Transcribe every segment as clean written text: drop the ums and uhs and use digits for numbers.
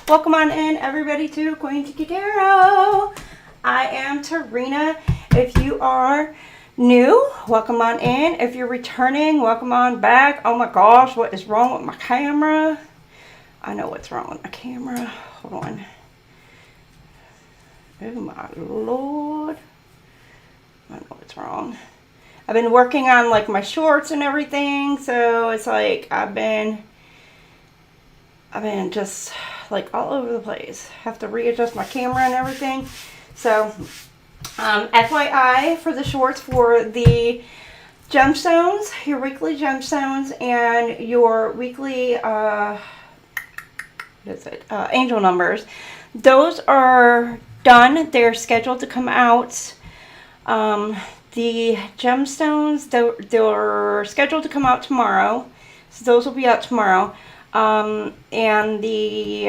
Welcome on in, everybody, to QueenTiki Tarot. I am Tarina. If you are new, welcome on in. If you're returning, welcome on back. Oh my gosh, what is wrong with my camera? I know what's wrong with my camera. Hold on. Oh my Lord. I know what's wrong. I've been working on like my shorts and everything, so it's like I've been just like all over the place. Have to readjust my camera and everything. So FYI for the shorts for the gemstones, your weekly gemstones and your weekly angel numbers, those are done. They're scheduled to come out. The gemstones, they're scheduled to come out tomorrow. So those will be out tomorrow. And the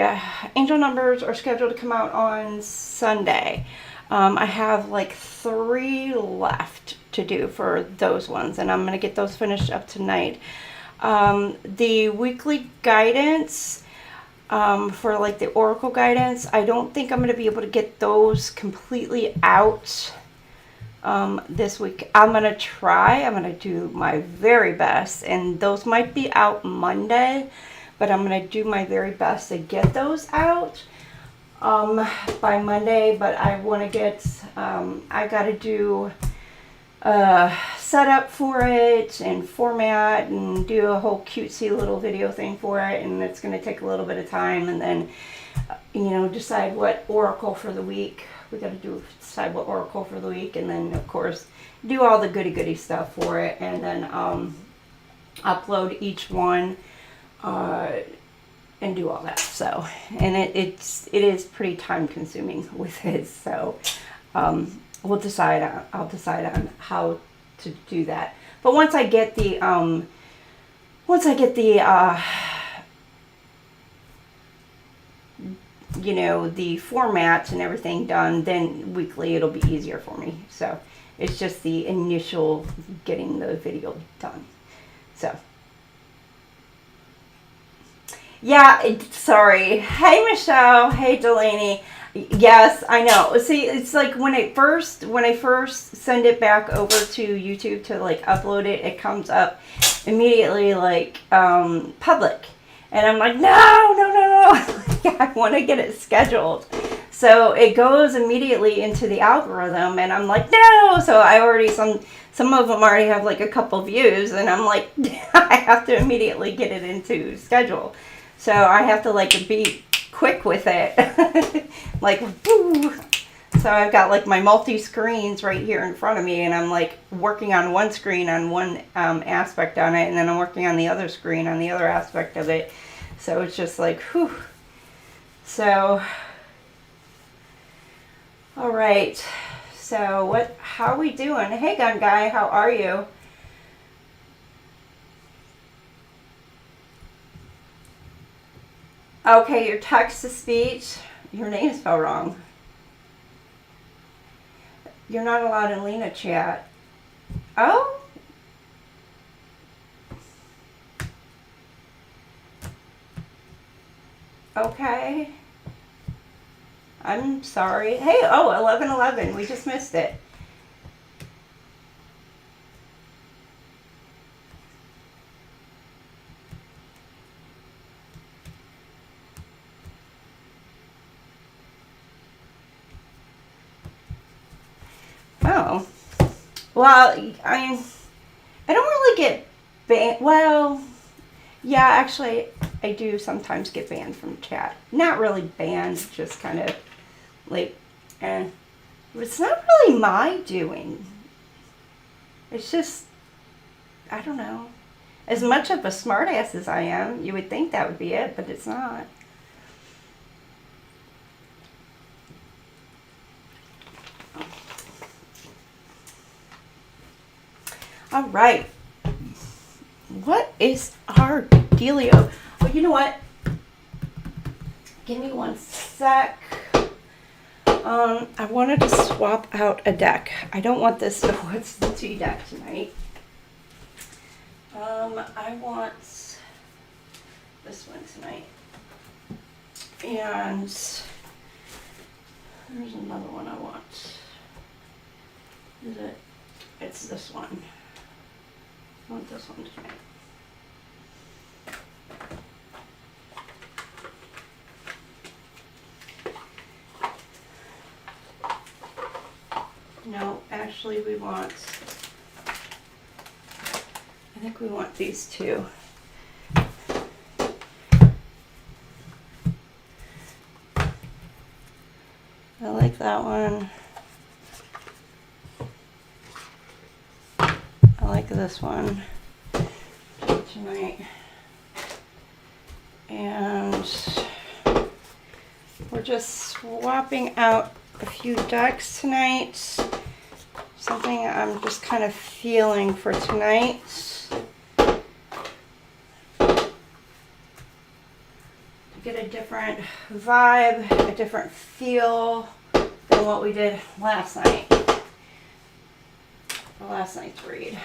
angel numbers are scheduled to come out on Sunday. I have like 3 left to do for those ones, and I'm going to get those finished up tonight. The weekly guidance, for like the oracle guidance, I don't think I'm going to be able to get those completely out this week. I'm going to try. I'm going to do my very best, and those might be out Monday, but I'm going to do my very best to get those out by Monday. But I want to get, I got to do setup for it and format and do a whole cutesy little video thing for it, and it's going to take a little bit of time, and then decide what oracle for the week. We got to decide what oracle for the week, and then of course do all the goody stuff for it, and then upload each one and do all that. So, and it is pretty time consuming with it. So I'll decide on how to do that. But once I get the the formats and everything done, then weekly it'll be easier for me. So it's just the initial getting the video done. So yeah, sorry. Hey Michelle, hey Delaney. Yes, I know. See, it's like when I first send it back over to YouTube to like upload it, it comes up immediately like public. And I'm like, no. I want to get it scheduled. So it goes immediately into the algorithm, and I'm like, no. So I already, some of them already have like a couple views, and I'm like, I have to immediately get it into schedule. So I have to like be quick with it. Like, woo. So I've got like my multi-screens right here in front of me, and I'm like working on one screen on one aspect on it, and then I'm working on the other screen on the other aspect of it. So it's just like, whew. So, all right. So how are we doing? Hey Gun Guy, how are you? Okay, your text-to-speech, your name is spelled wrong. You're not allowed in Lena chat. Oh? Okay. I'm sorry. Hey, 11:11. We just missed it. Oh. Well, I don't really get banned. Well, yeah, actually, I do sometimes get banned from chat. Not really banned, just kind of like, it's not really my doing. It's just, I don't know. As much of a smartass as I am, you would think that would be it, but it's not. All right. What is our dealio? Oh, you know what? Give me one sec. I wanted to swap out a deck. I don't want this to what's the tea deck tonight. I want this one tonight. And there's another one I want. Is it? It's this one. I want this one tonight. No, actually we want, I think we want these two. I like that one. I like this one tonight. And we're just swapping out a few decks tonight. Something I'm just kind of feeling for tonight. To get a different vibe, a different feel than what we did last night. Last night's read.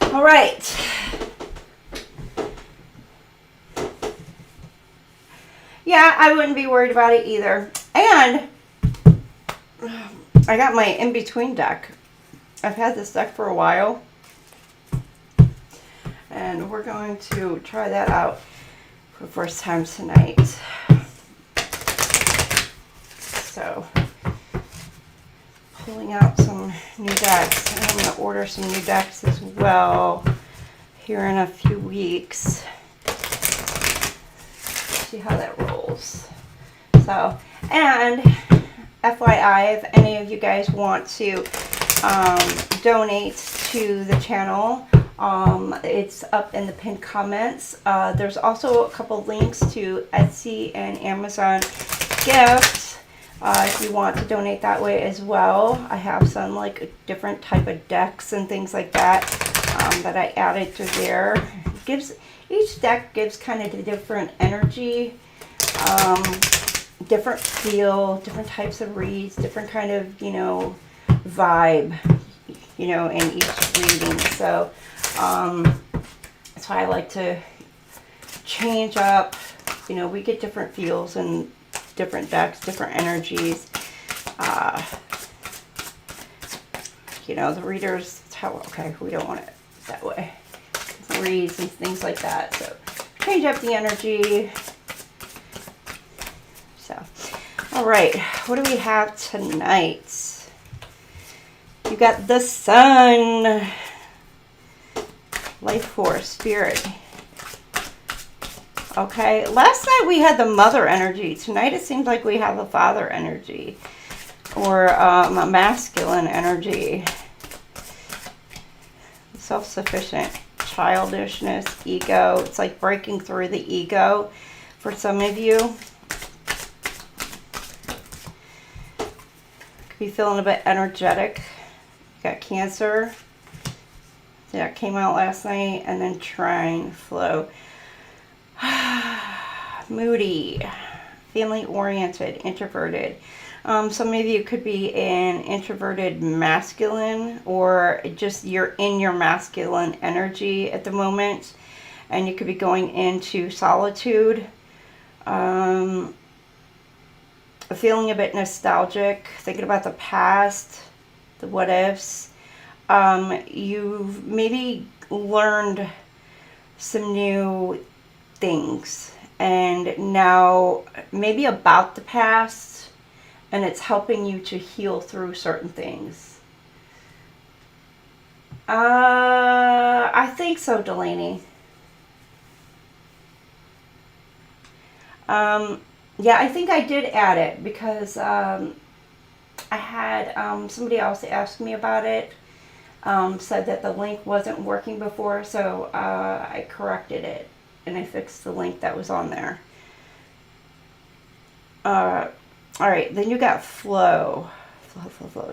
All right. Yeah, I wouldn't be worried about it either. And I got my in-between deck. I've had this deck for a while. And we're going to try that out for the first time tonight. So, pulling out some new decks. And I'm going to order some new decks as well here in a few weeks. See how that rolls. So, and FYI, if any of you guys want to donate to the channel, it's up in the pinned comments. There's also a couple links to Etsy and Amazon gifts if you want to donate that way as well. I have some like different type of decks and things like that that I added to there. Each deck gives kind of a different energy, different feel, different types of reads, different kind of, you know, vibe, you know, in each reading. So that's why I like to change up. You know, we get different feels and different decks, different energies. You know, the readers, okay, we don't want it that way. Reads and things like that. So change up the energy. So, all right, what do we have tonight? You got the Sun, life force, spirit. Okay, last night we had the mother energy. Tonight it seems like we have a father energy or a masculine energy. Self-sufficient. Childishness, ego. It's like breaking through the ego for some of you. Could be feeling a bit energetic. You got Cancer. That came out last night. And then Trine, flow. Moody. Family oriented, introverted. Some of you could be an introverted masculine, or just you're in your masculine energy at the moment, and you could be going into solitude, feeling a bit nostalgic, thinking about the past, the what ifs. You've maybe learned some new things, and now maybe about the past, and it's helping you to heal through certain things. I think so, Delaney. Yeah, I think I did add it because I had somebody else ask me about it, said that the link wasn't working before, so I corrected it and I fixed the link that was on there. All right, then you got flow,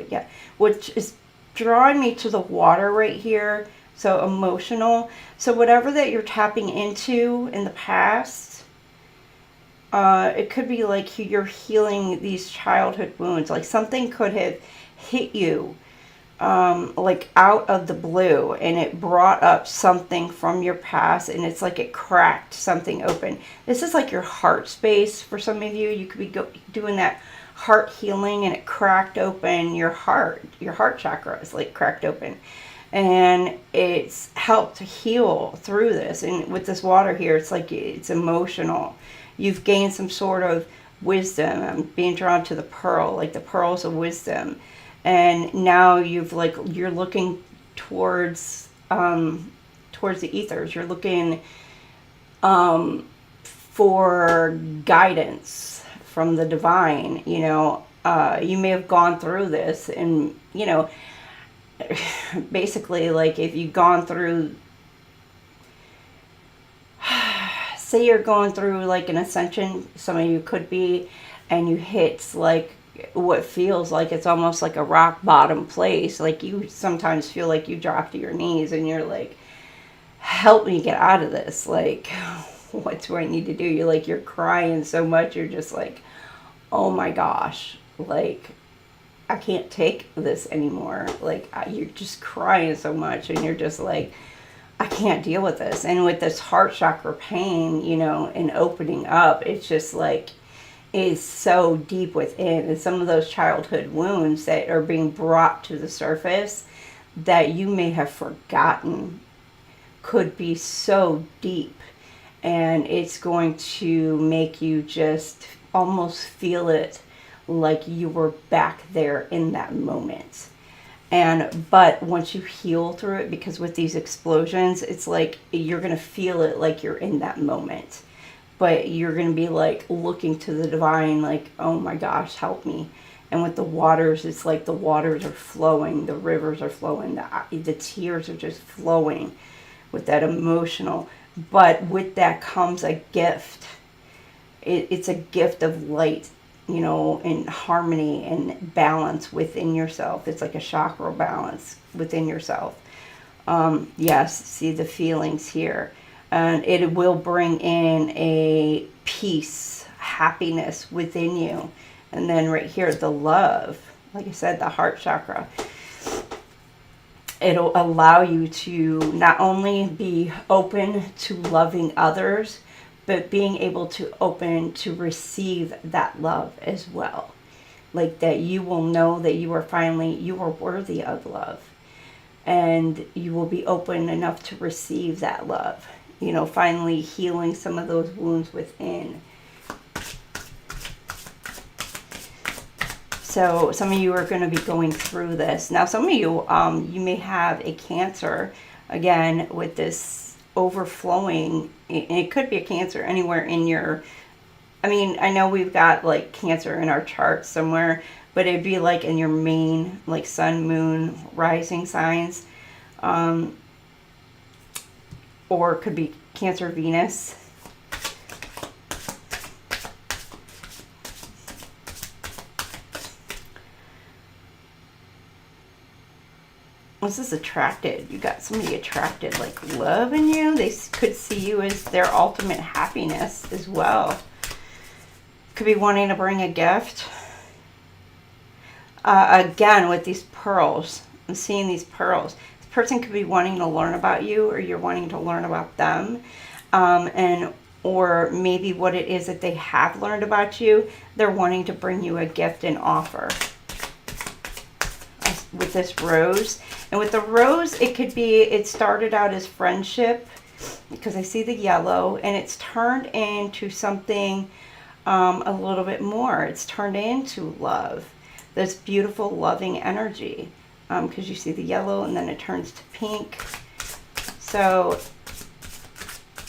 yeah, which is drawing me to the water right here. So emotional. So whatever that you're tapping into in the past, it could be like you're healing these childhood wounds. Like something could have hit you like out of the blue, and it brought up something from your past, and it's like it cracked something open. This is like your heart space for some of you. You could be doing that heart healing, and it cracked open your heart. Your heart chakra is like cracked open, and it's helped to heal through this. And with this water here, it's like it's emotional. You've gained some sort of wisdom. I'm being drawn to the pearl, like the pearls of wisdom. And now you're looking towards towards the ethers. You're looking for guidance from the divine. You know, you may have gone through this, and you know, basically, like if you've gone through, say you're going through like an ascension, some of you could be, and you hit like what feels like it's almost like a rock bottom place. Like you sometimes feel like you drop to your knees and you're like, help me get out of this. Like, what do I need to do? You're crying so much. You're just like, oh my gosh, like I can't take this anymore. Like you're just crying so much, and you're just like, I can't deal with this. And with this heart chakra pain, you know, and opening up, it's just like, is so deep within. And some of those childhood wounds that are being brought to the surface that you may have forgotten could be so deep, and it's going to make you just almost feel it like you were back there in that moment. But once you heal through it, because with these explosions, it's like you're going to feel it like you're in that moment. But you're going to be like looking to the divine, like, oh my gosh, help me. And with the waters, it's like the waters are flowing, the rivers are flowing, the tears are just flowing with that emotional. But with that comes a gift. It's a gift of light, you know, and harmony and balance within yourself. It's like a chakra balance within yourself. Yes, see the feelings here. And it will bring in a peace, happiness within you. And then right here, the love, like I said, the heart chakra. It'll allow you to not only be open to loving others, but being able to open to receive that love as well. Like that you will know that you are worthy of love. And you will be open enough to receive that love. You know, finally healing some of those wounds within. So some of you are going to be going through this. Now, some of you, you may have a Cancer, again, with this overflowing. And it could be a Cancer anywhere in your, I mean, I know we've got like Cancer in our chart somewhere, but it'd be like in your main, like sun, moon, rising signs. Or it could be Cancer, Venus. What's this attracted? You got somebody attracted, like love in you. They could see you as their ultimate happiness as well. Could be wanting to bring a gift. Again, with these pearls. I'm seeing these pearls. Person could be wanting to learn about you, or you're wanting to learn about them, or maybe what it is that they have learned about you, they're wanting to bring you a gift and offer. With this rose, and with the rose, it could be, it started out as friendship, because I see the yellow, and it's turned into something a little bit more. It's turned into love, this beautiful loving energy. Because you see the yellow and then it turns to pink. So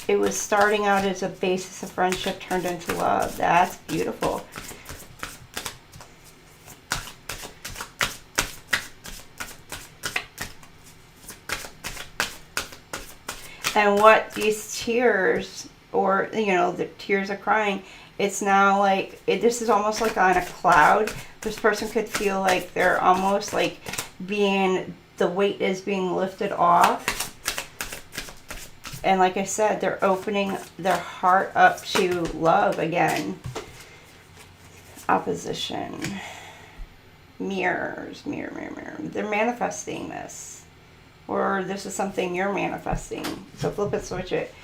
it was starting out as a basis of friendship turned into love. That's beautiful. And what these tears, or, you know, the tears of crying, it's now like, this is almost like on a cloud. This person could feel like they're almost like the weight is being lifted off. And like I said, they're opening their heart up to love again. Opposition. Mirrors, mirror, mirror, mirror. They're manifesting this. Or this is something you're manifesting. So flip it, switch it.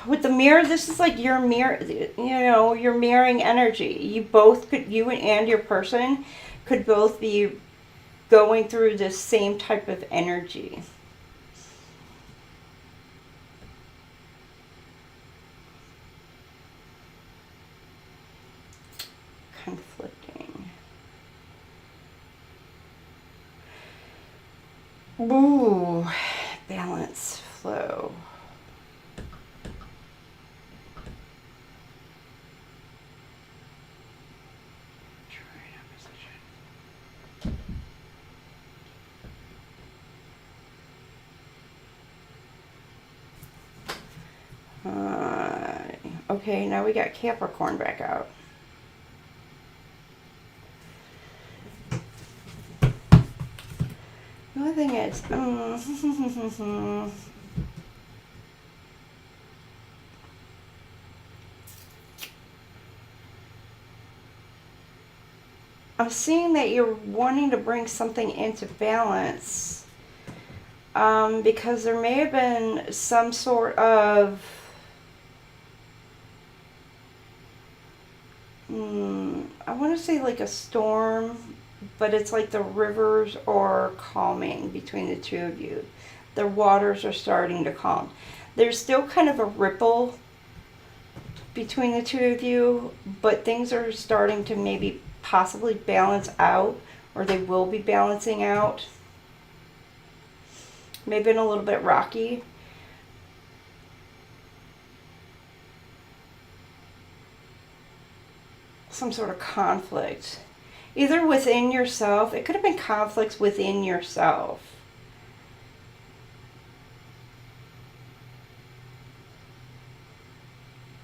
With the mirror, this is like your mirror, you know, you're mirroring energy. You both could, you and your person could both be going through this same type of energy. Conflicting. Ooh, balance, flow. Okay, now we got Capricorn back out. The only thing is, I'm seeing that you're wanting to bring something into balance, because there may have been some sort of I want to say like a storm, but it's like the rivers are calming between the two of you. The waters are starting to calm. There's still kind of a ripple between the two of you, but things are starting to maybe possibly balance out, or they will be balancing out. Maybe been a little bit rocky. Some sort of conflict. Either within yourself, it could have been conflicts within yourself.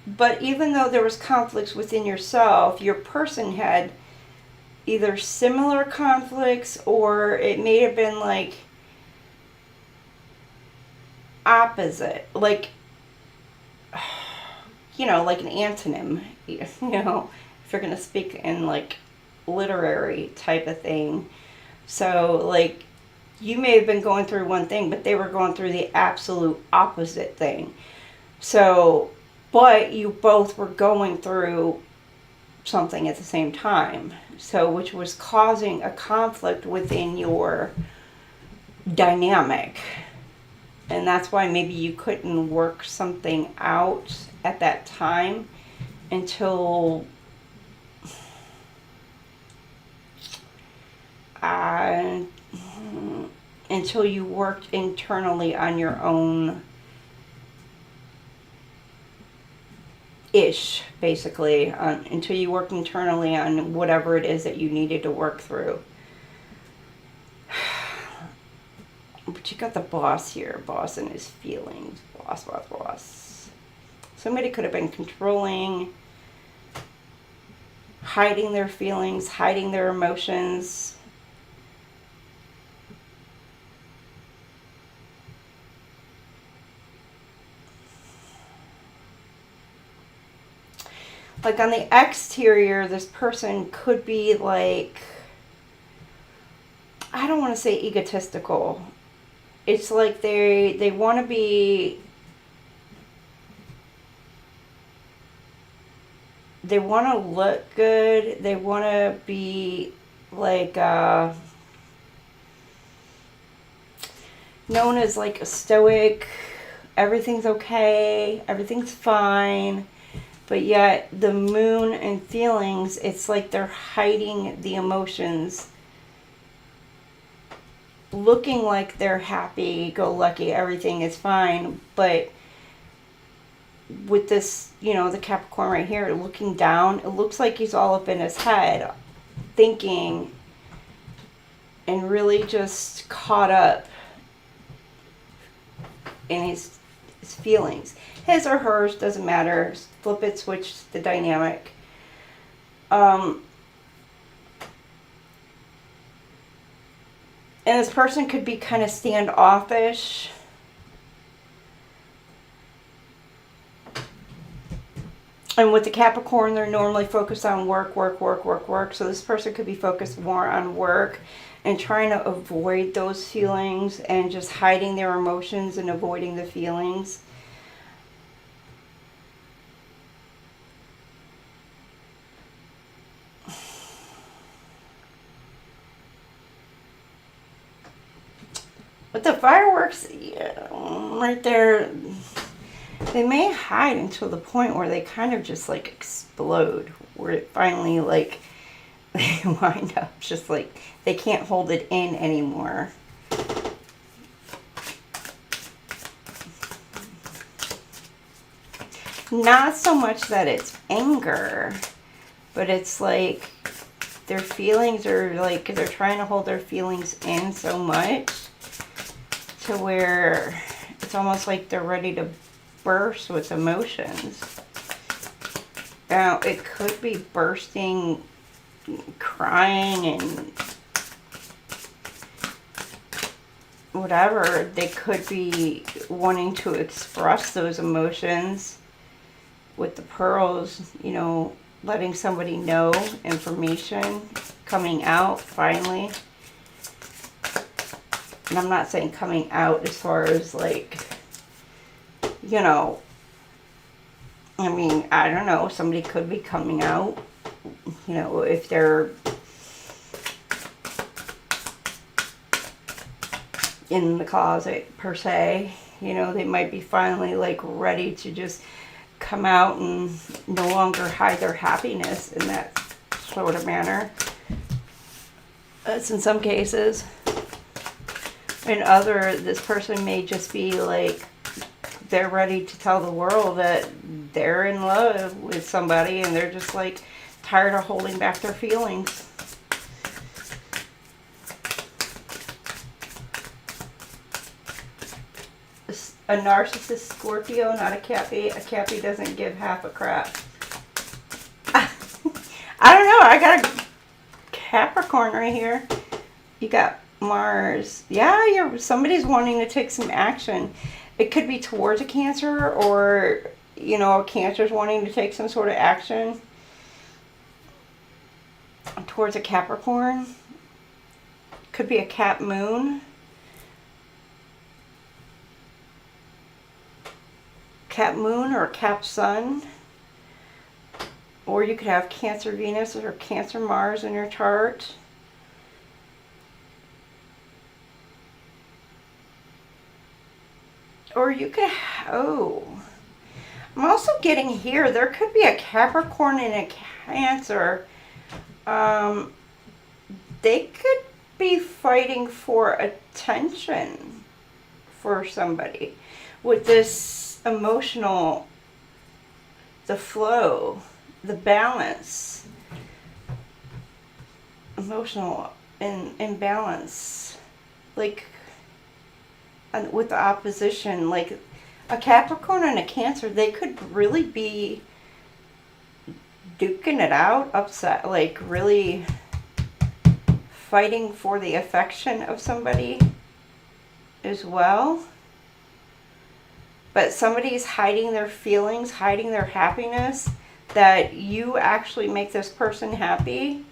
But even though there was conflicts within yourself, your person had either similar conflicts, or it may have been like opposite, like, you know, like an antonym, you know, if you're going to speak in like literary type of thing. So like you may have been going through one thing, but they were going through the absolute opposite thing. So, but you both were going through something at the same time. So, which was causing a conflict within your dynamic. And that's why maybe you couldn't work something out at that time until you worked internally on your own ish, basically, until you worked internally on whatever it is that you needed to work through. But you got the boss here, boss and his feelings, boss. Somebody could have been controlling, hiding their feelings, hiding their emotions. Like on the exterior, this person could be like, I don't want to say egotistical. It's like they want to be, they want to look good. They want to be like known as like a stoic. Everything's okay. Everything's fine. But yet the moon and feelings, it's like they're hiding the emotions, looking like they're happy, go lucky, everything is fine. But with this, you know, the Capricorn right here, looking down, it looks like he's all up in his head, thinking, and really just caught up in his feelings. His or hers, doesn't matter. Flip it, switch the dynamic. And this person could be kind of standoffish. And with the Capricorn, they're normally focused on work, work, work, work, work. So this person could be focused more on work and trying to avoid those feelings and just hiding their emotions and avoiding the feelings. But the fireworks, yeah, right there, they may hide until the point where they kind of just like explode, where it finally like they wind up just like they can't hold it in anymore. Not so much that it's anger, but it's like their feelings are like, they're trying to hold their feelings in so much to where it's almost like they're ready to burst with emotions. Now, it could be bursting, crying, and whatever. They could be wanting to express those emotions with the pearls, you know, letting somebody know information coming out finally. And I'm not saying coming out as far as like, you know, I mean, I don't know, somebody could be coming out, you know, if they're in the closet per se, you know, they might be finally like ready to just come out and no longer hide their happiness in that sort of manner. That's in some cases. In other, this person may just be like, they're ready to tell the world that they're in love with somebody and they're just like tired of holding back their feelings. A narcissist Scorpio, not a Cappy. A Cappy doesn't give half a crap. I don't know. I got a Capricorn right here. You got Mars. Yeah, somebody's wanting to take some action. It could be towards a Cancer, or, you know, a Cancer's wanting to take some sort of action towards a Capricorn. Could be a Cap Moon. Cap Moon or Cap Sun. Or you could have Cancer Venus or Cancer Mars in your chart. Or you could, I'm also getting here, there could be a Capricorn and a Cancer. They could be fighting for attention for somebody with this emotional, the flow, the balance, emotional imbalance, like, and with the opposition, like a Capricorn and a Cancer, they could really be duking it out, upset, like really fighting for the affection of somebody as well. But somebody's hiding their feelings, hiding their happiness, that you actually make this person happy,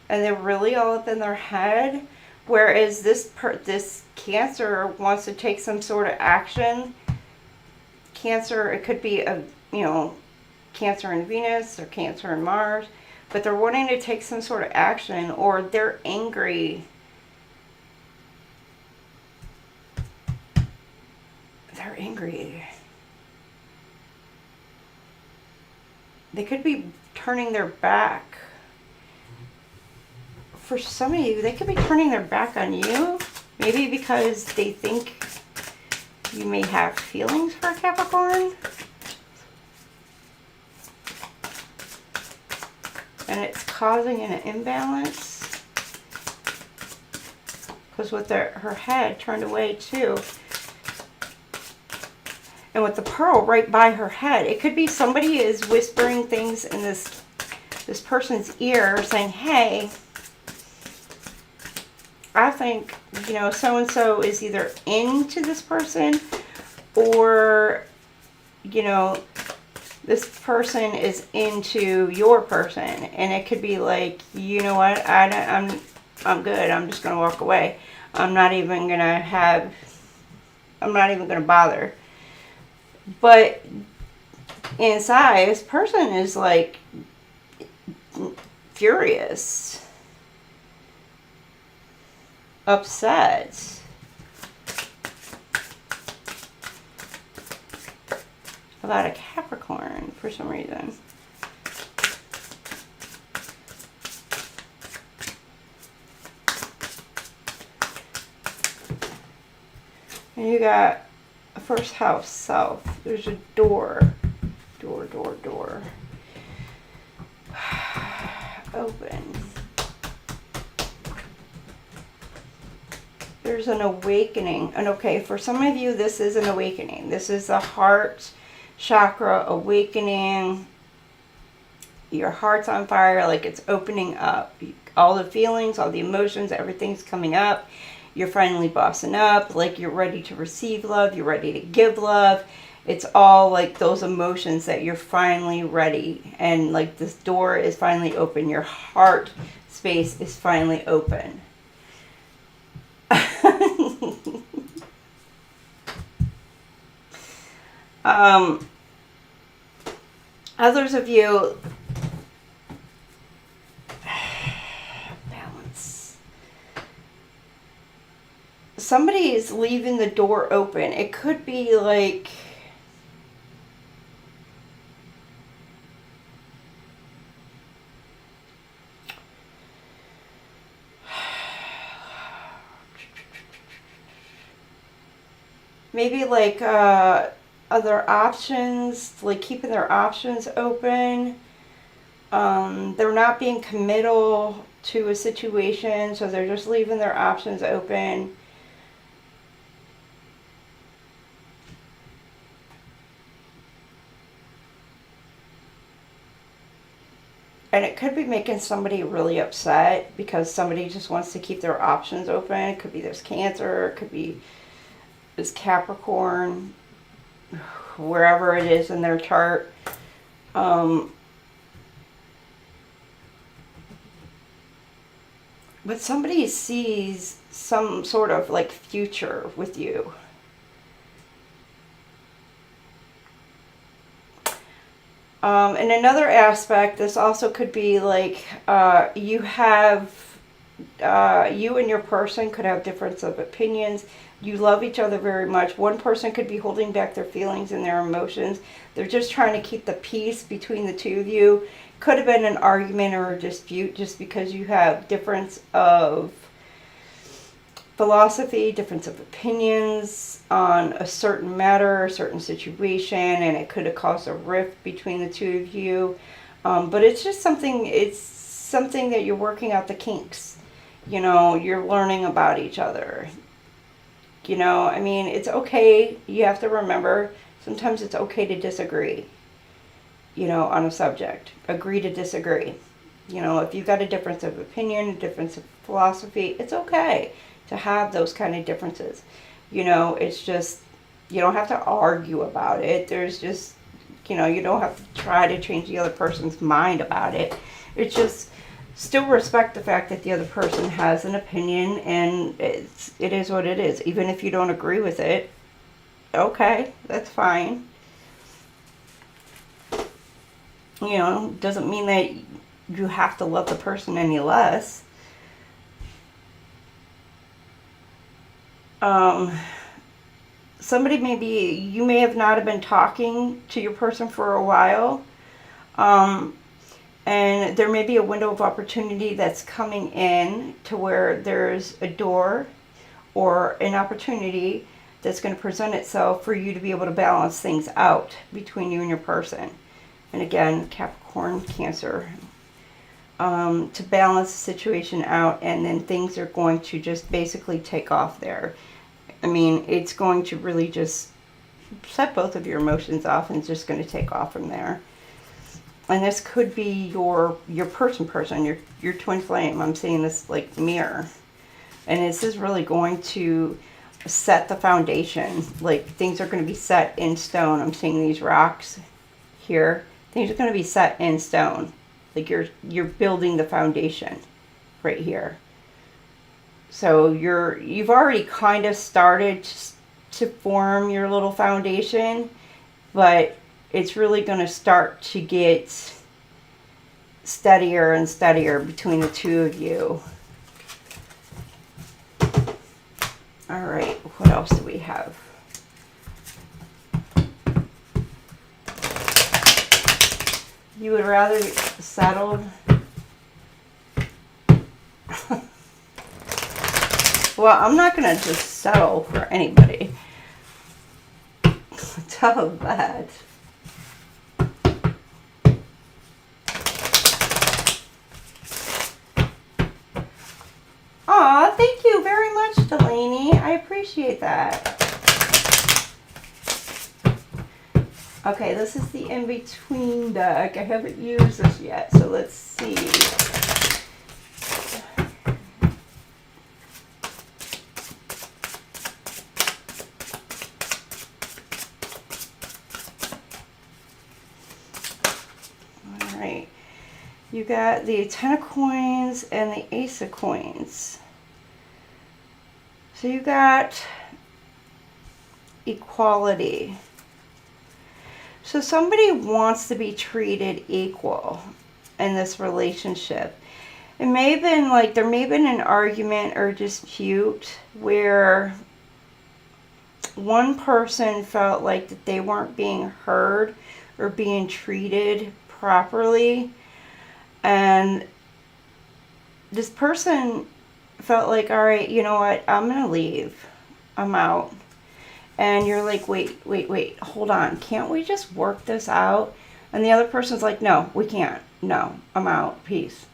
and they're really all up in their head. Whereas this Cancer wants to take some sort of action. Cancer, it could be a, you know, Cancer in Venus or Cancer in Mars, but they're wanting to take some sort of action, or they're angry. They're angry. They could be turning their back. For some of you, they could be turning their back on you. Maybe because they think you may have feelings for a Capricorn. And it's causing an imbalance. Because with her head turned away too. And with the pearl right by her head, it could be somebody is whispering things in this person's ear saying, hey, I think, you know, so-and-so is either into this person, or, you know, This person is into your person, and it could be like, you know what, I'm good. I'm just gonna walk away. I'm not even gonna bother. But inside, this person is like furious, upset. About a Capricorn for some reason. And you got a first house south. There's a door. Door. Open. There's an awakening. And okay, for some of you, this is an awakening. This is a heart chakra awakening. Your heart's on fire, like it's opening up. All the feelings, all the emotions, everything's coming up. You're finally bossing up, like you're ready to receive love, you're ready to give love. It's all like those emotions that you're finally ready. And like this door is finally open. Your heart space is finally open. Others of you, balance. Somebody is leaving the door open. It could be like, maybe like other options, like keeping their options open. They're not being committal to a situation, so they're just leaving their options open. And it could be making somebody really upset because somebody just wants to keep their options open. It could be this Cancer, it could be this Capricorn, wherever it is in their chart. But somebody sees some sort of like future with you. And another aspect, this also could be like you and your person could have difference of opinions. You love each other very much. One person could be holding back their feelings and their emotions. They're just trying to keep the peace between the two of you. Could have been an argument or a dispute just because you have difference of philosophy, difference of opinions on a certain matter, a certain situation, and it could have caused a rift between the two of you. But it's just something that you're working out the kinks. You know, you're learning about each other. You know, I mean, it's okay. You have to remember, sometimes it's okay to disagree, you know, on a subject. Agree to disagree. You know, if you've got a difference of opinion, a difference of philosophy, it's okay to have those kind of differences. You know, it's just, you don't have to argue about it. There's just, you know, you don't have to try to change the other person's mind about it. It's just, still respect the fact that the other person has an opinion, and it is what it is. Even if you don't agree with it, okay, that's fine. You know, doesn't mean that you have to love the person any less. Somebody you may have not have been talking to your person for a while. And there may be a window of opportunity that's coming in to where there's a door or an opportunity that's going to present itself for you to be able to balance things out between you and your person. And again, Capricorn, Cancer, to balance the situation out, and then things are going to just basically take off there. I mean, it's going to really just set both of your emotions off, and it's just going to take off from there. And this could be your person, your twin flame. I'm seeing this like mirror. And this is really going to set the foundation. Like things are going to be set in stone. I'm seeing these rocks here, things are going to be set in stone. Like you're building the foundation right here. So you've already kind of started to form your little foundation, but it's really going to start to get steadier and steadier between the two of you. All right, what else do we have? You would rather be settled? Well, I'm not going to just settle for anybody. Tell them that. Aw, thank you very much, Delaney. I appreciate that. Okay, this is the in-between deck. I haven't used this yet, so let's see. Alright, you got the 10 of coins and the ace of coins. So you got equality. So somebody wants to be treated equal in this relationship. It may have been like, there may have been an argument or dispute where one person felt like that they weren't being heard or being treated properly. And this person felt like, all right, you know what, I'm going to leave. I'm out. And you're like, wait, hold on. Can't we just work this out? And the other person's like, no, we can't. No, I'm out. Peace.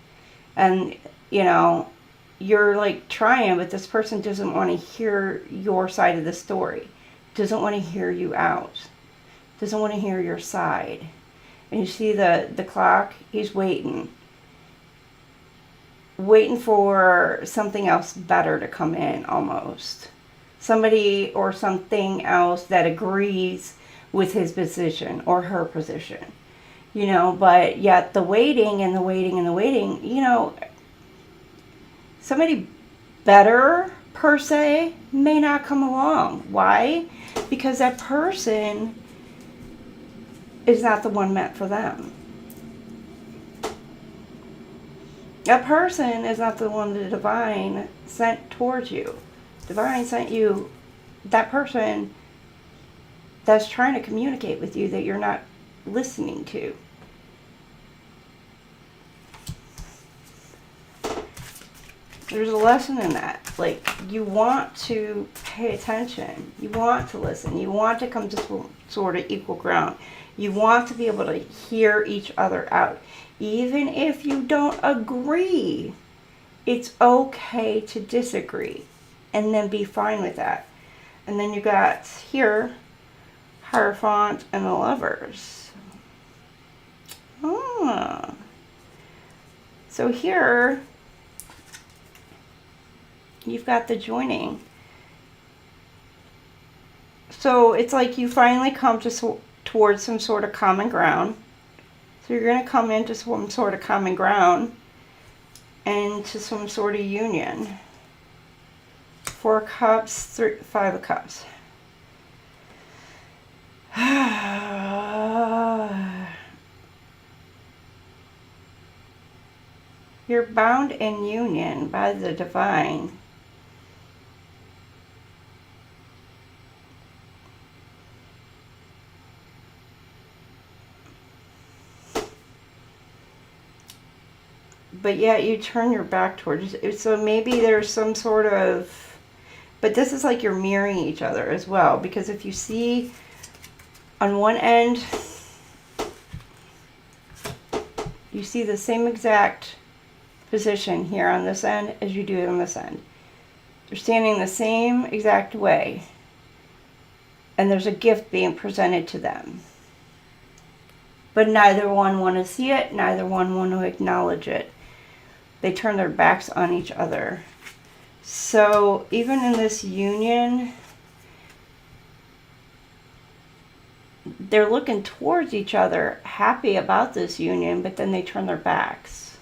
And, you know, you're like trying, but this person doesn't want to hear your side of the story. Doesn't want to hear you out. Doesn't want to hear your side. And you see the clock? He's waiting. Waiting for something else better to come in almost. Somebody or something else that agrees with his position or her position, you know, but yet the waiting and the waiting and the waiting, you know, somebody better per se may not come along. Why? Because that person is not the one meant for them. That person is not the one the divine sent towards you. Divine sent you that person that's trying to communicate with you that you're not listening to. There's a lesson in that. Like, you want to pay attention. You want to listen. You want to come to sort of equal ground. You want to be able to hear each other out. Even if you don't agree, it's okay to disagree. And then be fine with that. And then you got here, Hierophant and the Lovers. Ah. So here, you've got the joining. So it's like you finally come to towards some sort of common ground. So you're going to come into some sort of common ground and to some sort of union. 4 cups, 5 of cups. You're bound in union by the divine. But yet you turn your back towards it. So maybe there's some sort of... But this is like you're mirroring each other as well. Because if you see on one end, you see the same exact position here on this end as you do on this end. They're standing the same exact way. And there's a gift being presented to them. But neither one want to see it. Neither one want to acknowledge it. They turn their backs on each other. So even in this union, they're looking towards each other, happy about this union, but then they turn their backs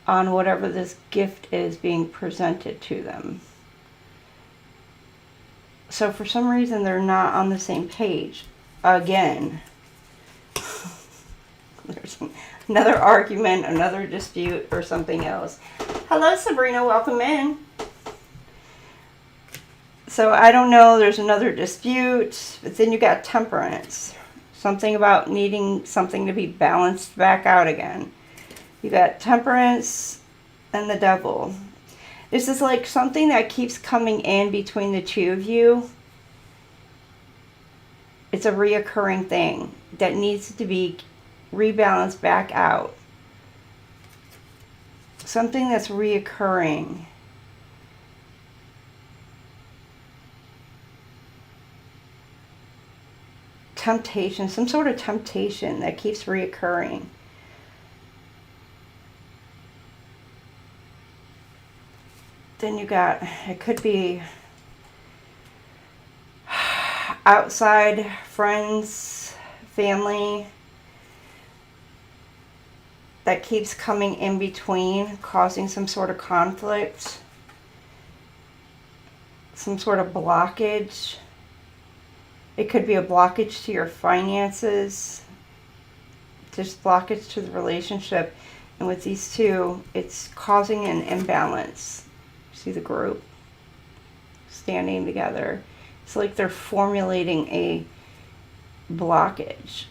on whatever this gift is being presented to them. So for some reason, they're not on the same page. Again, there's another argument, another dispute, or something else. Hello, Sabrina. Welcome in. So I don't know. There's another dispute. But then you got temperance. Something about needing something to be balanced back out again. You got temperance and the devil. This is like something that keeps coming in between the two of you. It's a reoccurring thing that needs to be rebalanced back out. Something that's reoccurring. Temptation, some sort of temptation that keeps reoccurring. Then you got, it could be outside friends, family, that keeps coming in between, causing some sort of conflict, some sort of blockage. It could be a blockage to your finances, just blockage to the relationship. And with these two, it's causing an imbalance. See the group standing together. It's like they're formulating a blockage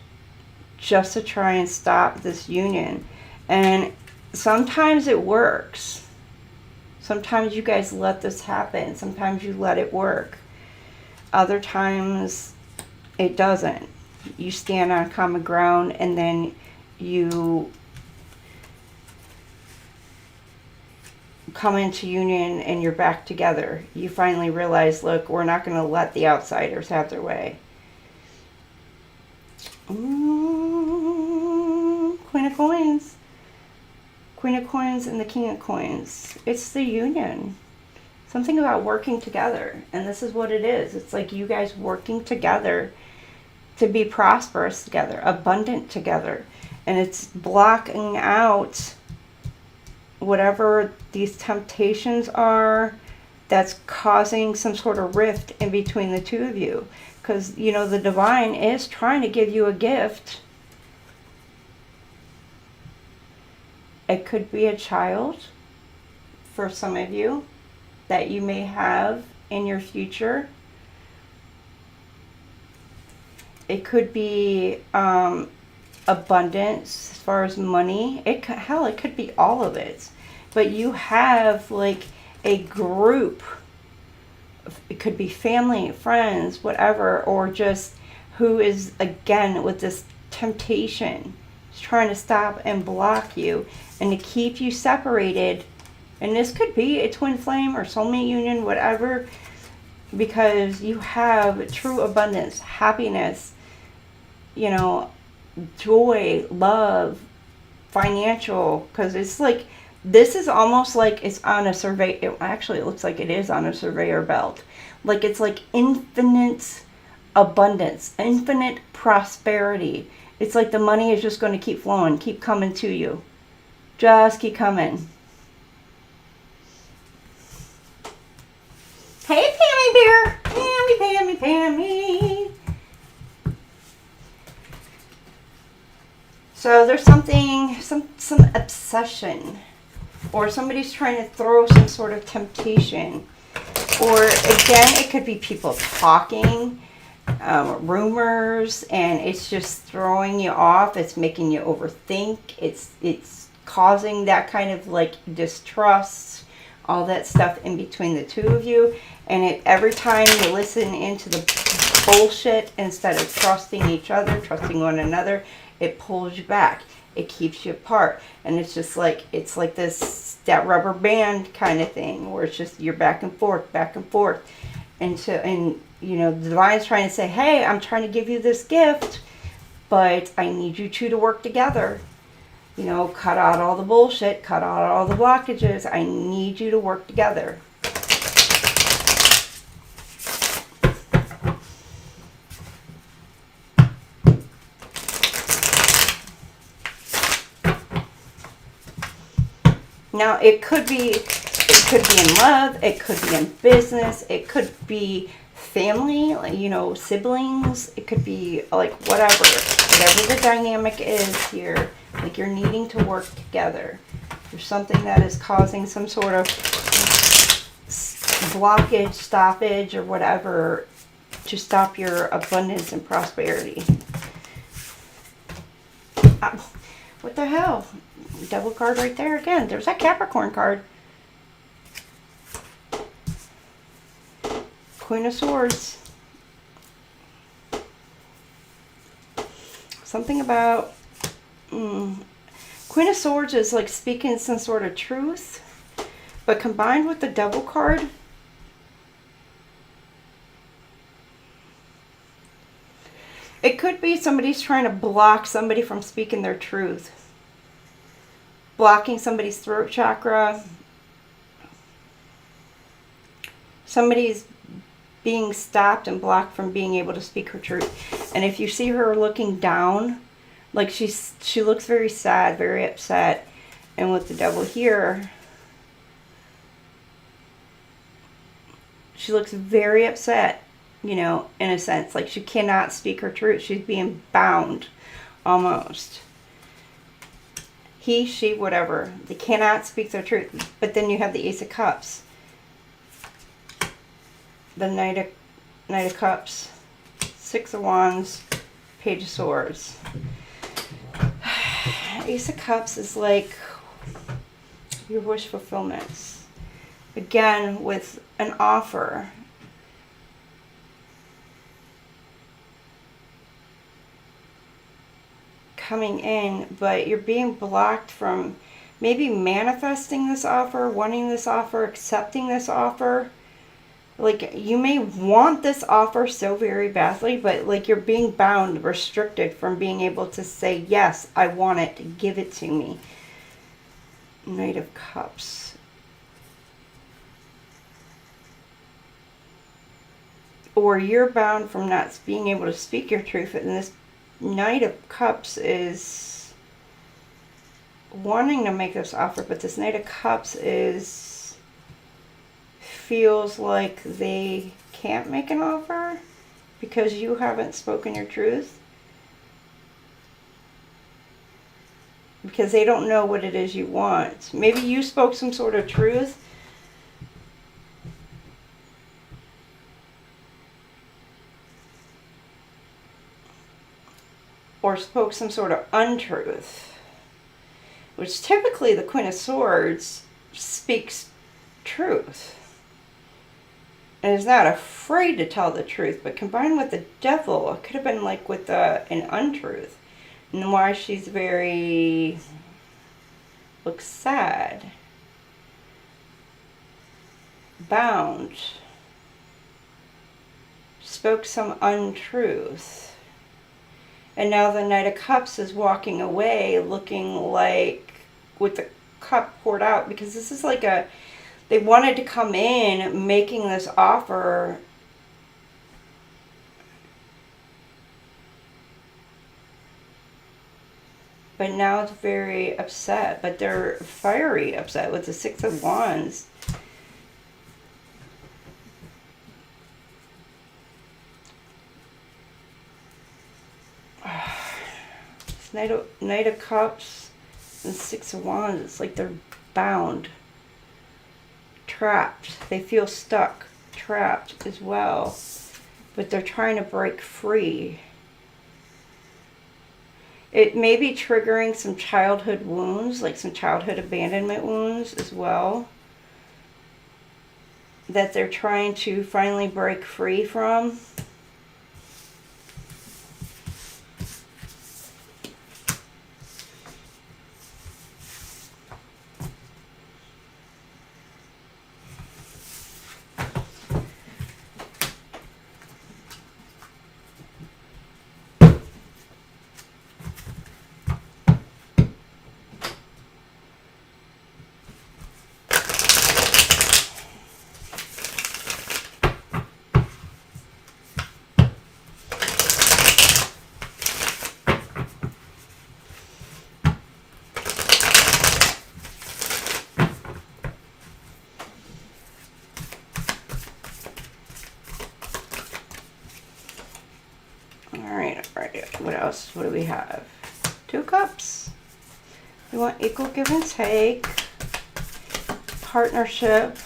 just to try and stop this union. And sometimes it works. Sometimes you guys let this happen. Sometimes you let it work. Other times it doesn't. You stand on common ground and then you come into union and you're back together. You finally realize, look, we're not going to let the outsiders have their way. Queen of Coins. Queen of Coins and the King of Coins. It's the union. Something about working together. And this is what it is. It's like you guys working together to be prosperous together, abundant together. And it's blocking out whatever these temptations are that's causing some sort of rift in between the two of you. Because, you know, the divine is trying to give you a gift. It could be a child for some of you that you may have in your future. It could be abundance as far as money. Hell, it could be all of it. But you have like a group. It could be family, friends, whatever, or just who is, again, with this temptation. It's trying to stop and block you and to keep you separated. And this could be a twin flame or soulmate union, whatever, because you have true abundance, happiness, you know, joy, love, financial, because it's like, this is almost like it's on a survey. Actually, it looks like it is on a surveyor belt. Like it's like infinite abundance, infinite prosperity. It's like the money is just going to keep flowing, keep coming to you. Just keep coming. Hey, Pammy Bear. Pammy. So there's something, some obsession. Or somebody's trying to throw some sort of temptation. Or again, it could be people talking, rumors, and it's just throwing you off. It's making you overthink. It's causing that kind of like distrust, all that stuff in between the two of you. And every time you listen into the bullshit instead of trusting each other, trusting one another, it pulls you back. It keeps you apart. And it's just like, it's like this, that rubber band kind of thing where it's just, you're back and forth. And so, and you know, the divine's trying to say, hey, I'm trying to give you this gift, but I need you two to work together. You know, cut out all the bullshit, cut out all the blockages. I need you to work together. Now, it could be in love, it could be in business, it could be family, like, you know, siblings, it could be like whatever the dynamic is here, like you're needing to work together. There's something that is causing some sort of blockage, stoppage, or whatever to stop your abundance and prosperity. What the hell? Devil card right there again. There's that Capricorn card. Queen of Swords. Something about Queen of Swords is like speaking some sort of truth, but combined with the Devil card, it could be somebody's trying to block somebody from speaking their truth. Blocking somebody's throat chakra. Somebody's being stopped and blocked from being able to speak her truth. And if you see her looking down, like she looks very sad, very upset. And with the Devil here, she looks very upset, you know, in a sense. Like she cannot speak her truth. She's being bound, almost. He, she, whatever. They cannot speak their truth. But then you have the Ace of Cups. The Knight of Cups. Six of Wands. Page of Swords. Ace of Cups is like your wish fulfillments. Again, with an offer. Coming in, but you're being blocked from maybe manifesting this offer, wanting this offer, accepting this offer. Like you may want this offer so very badly, but like you're being bound, restricted from being able to say, yes, I want it, give it to me. Knight of Cups. Or you're bound from not being able to speak your truth, and this Knight of Cups is wanting to make this offer, but this Knight of Cups feels like they can't make an offer because you haven't spoken your truth. Because they don't know what it is you want. Maybe you spoke some sort of truth. Or spoke some sort of untruth, which typically the Queen of Swords speaks truth and is not afraid to tell the truth, but combined with the Devil, it could have been like with an untruth, and why she's looks sad, bound, spoke some untruth. And now the Knight of Cups is walking away looking like with the cup poured out, because this is like they wanted to come in making this offer. But now it's very upset, but they're fiery upset with the Six of Wands. Knight of Cups and Six of Wands, it's like they're bound, trapped. They feel stuck, trapped as well, but they're trying to break free. It may be triggering some childhood wounds, like some childhood abandonment wounds as well, that they're trying to finally break free from. What else? What do we have? 2 cups. We want equal give and take. Partnership.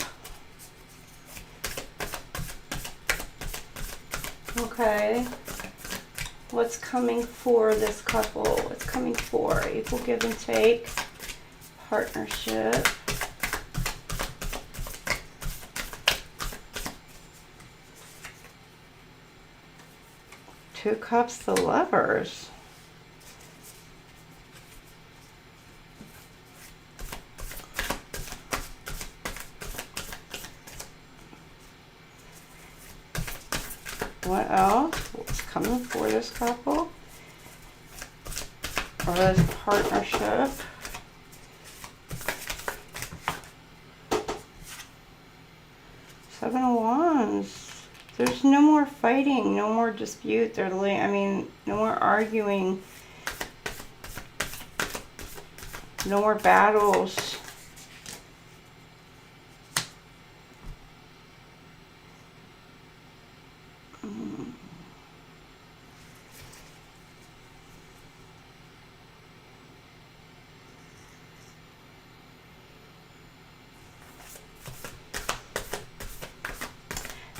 Okay. What's coming for this couple? What's coming for? Equal give and take. Partnership. Two cups, the lovers. What else? What's coming for this couple? Or this partnership? Seven of Wands. There's no more fighting, no more dispute. I mean, no more arguing. No more battles.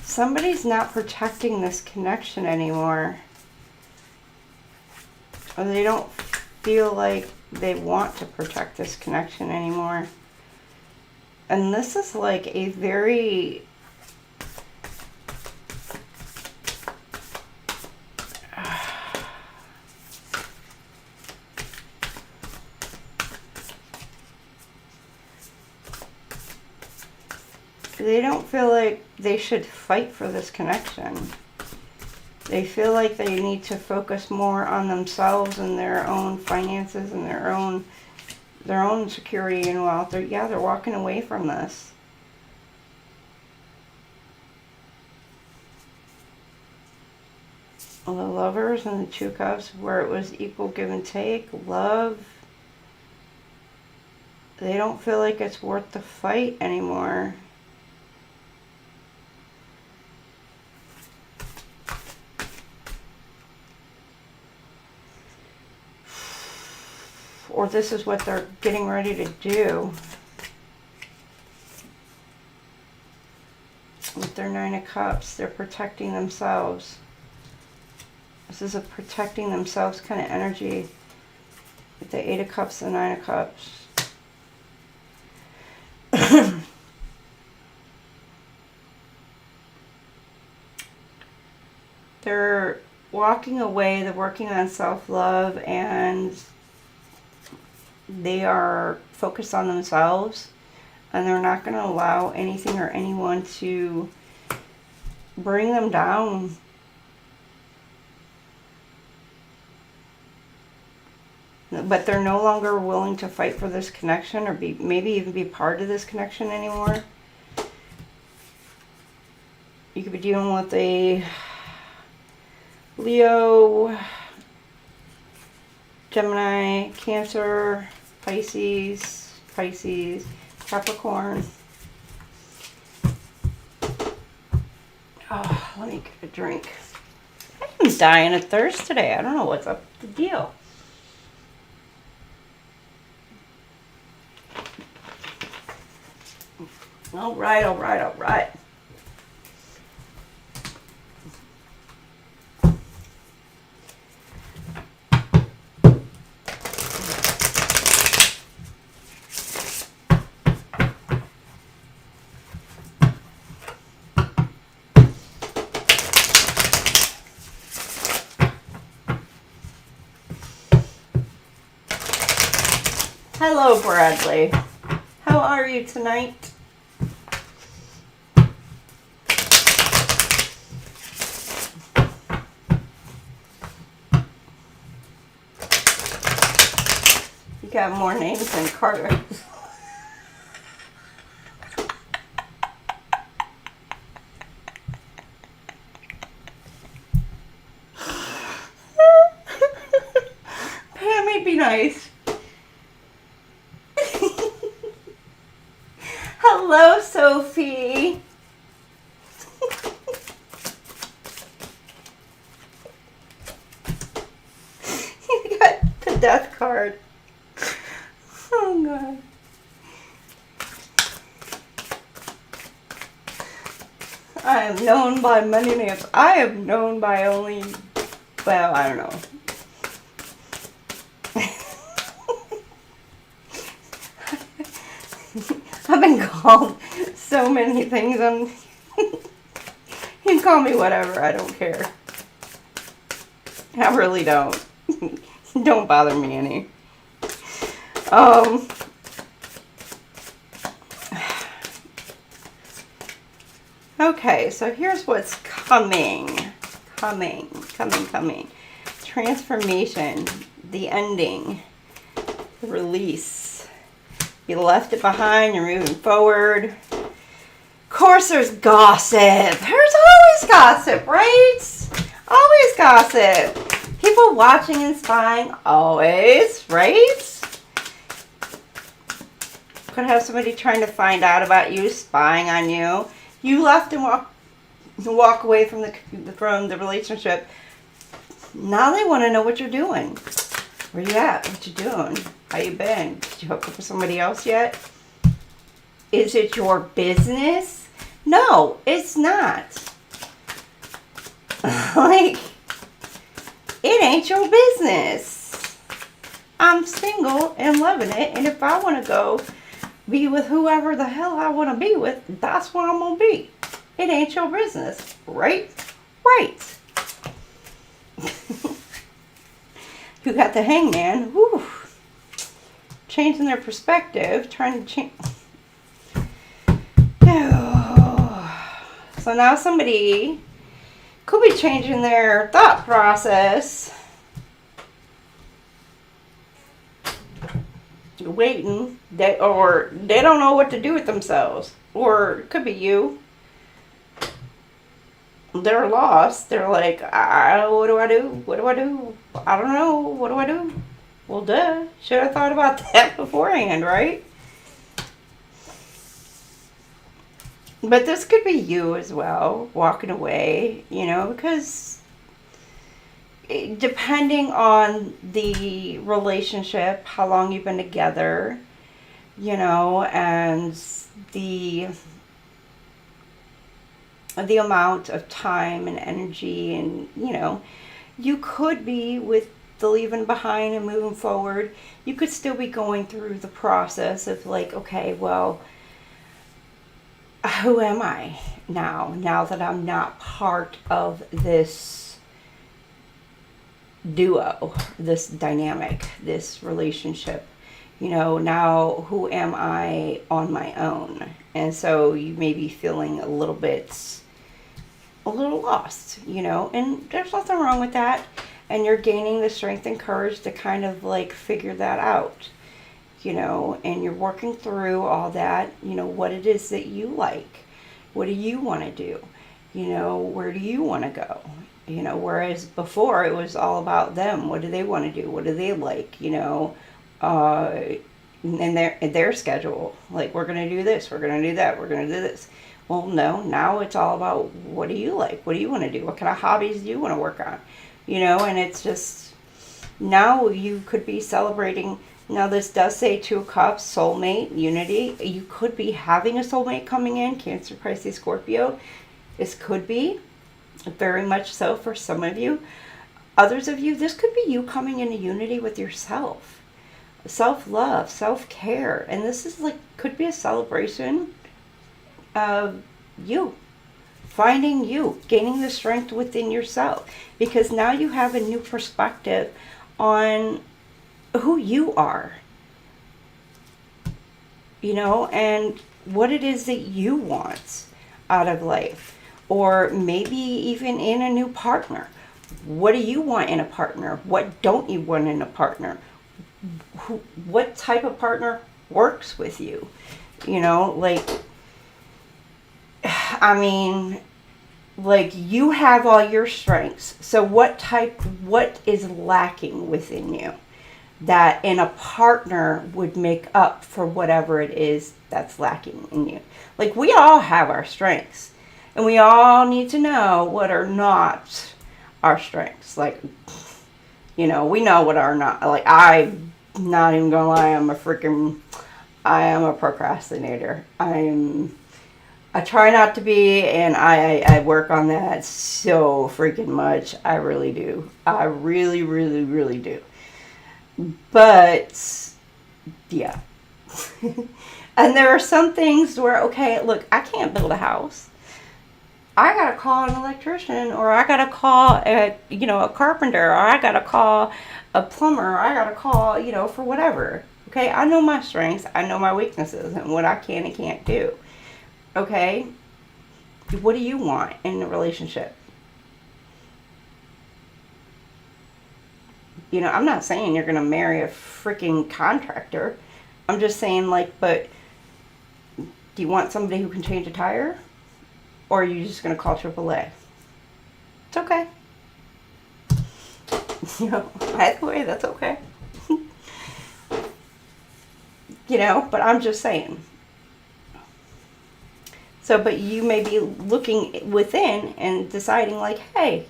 Somebody's not protecting this connection anymore. Or they don't feel like they want to protect this connection anymore. And this is like a very... They don't feel like they should fight for this connection. They feel like they need to focus more on themselves and their own finances and their own security and wealth. They're walking away from this. The lovers and the 2 cups, where it was equal give and take, love. They don't feel like it's worth the fight anymore. Or this is what they're getting ready to do with their 9 of Cups. They're protecting themselves. This is a protecting themselves kind of energy with the 8 of Cups and 9 of Cups. They're walking away. They're working on self-love, and they are focused on themselves, and they're not going to allow anything or anyone to bring them down. But they're no longer willing to fight for this connection, or maybe even be part of this connection anymore. You could be dealing with a Leo, Gemini, Cancer, Pisces, Capricorn. Oh, let me get a drink. I'm dying of thirst today. I don't know what's up with the deal. All right, all right, all right. Hello, Bradley. How are you tonight? You got more names than Carter. Pammy, be nice. Hello, Sophie. Death card. Oh, God. I am known by many names. I am known by only, well, I don't know. I've been called so many things. You can call me whatever. I don't care. I really don't. Don't bother me any. Okay, so here's what's coming. Coming. Transformation. The ending. The release. You left it behind. You're moving forward. Of course there's gossip. There's always gossip, right? Always gossip. People watching and spying. Always, right? Could have somebody trying to find out about you, spying on you. You left and walk away from the relationship. Now they want to know what you're doing. Where you at? What you doing? How you been? Did you hook up with somebody else yet? Is it your business? No, it's not. Like, it ain't your business. I'm single and loving it, and if I want to go be with whoever the hell I want to be with, that's where I'm going to be. It ain't your business. Right? Right. You got the Hangman. Whew. Changing their perspective. Trying to change. So now somebody could be changing their thought process. Waiting, or they don't know what to do with themselves, or it could be you. They're lost. They're like, what do I do? What do I do? I don't know. What do I do? Well, duh. Should have thought about that beforehand, right? But this could be you as well, walking away, because depending on the relationship, how long you've been together, and the amount of time and energy, and you could be with the leaving behind and moving forward. You could still be going through the process of like, okay, well, who am I now that I'm not part of this duo, this dynamic, this relationship? Now who am I on my own? And so you may be feeling a little lost, and there's nothing wrong with that. And you're gaining the strength and courage to kind of like figure that out, and you're working through all that, what it is that you like. What do you want to do? Where do you want to go? Whereas before it was all about them. What do they want to do? What do they like? And their schedule. Like, we're going to do this. We're going to do that. We're going to do this. Well, no, now it's all about what do you like? What do you want to do? What kind of hobbies do you want to work on? And it's just, now you could be celebrating. Now this does say 2 of Cups, soulmate, unity. You could be having a soulmate coming in, Cancer, Pisces, Scorpio. This could be, very much so for some of you. Others of you, this could be you coming into unity with yourself. Self-love, self-care. And this is like, could be a celebration of you. Finding you, gaining the strength within yourself. Because now you have a new perspective on who you are. And what it is that you want out of life. Or maybe even in a new partner. What do you want in a partner? What don't you want in a partner? What type of partner works with you? Like you have all your strengths. So what is lacking within you that in a partner would make up for whatever it is that's lacking in you? Like, we all have our strengths, and we all need to know what are not our strengths. Like, You know, we know what our not, like, I'm not even gonna lie, I am a procrastinator. I try not to be, and I work on that so freaking much. I really do. I really, really, really do. But, yeah. And there are some things where, okay, look, I can't build a house. I gotta call an electrician, or I gotta call a carpenter, or I gotta call a plumber, or I gotta call, for whatever. Okay, I know my strengths, I know my weaknesses, and what I can and can't do. Okay, what do you want in a relationship? I'm not saying you're gonna marry a freaking contractor. I'm just saying, like, but do you want somebody who can change a tire? Or are you just going to call AAA? It's okay. Either way, that's okay. But I'm just saying. So, but you may be looking within and deciding, like, hey,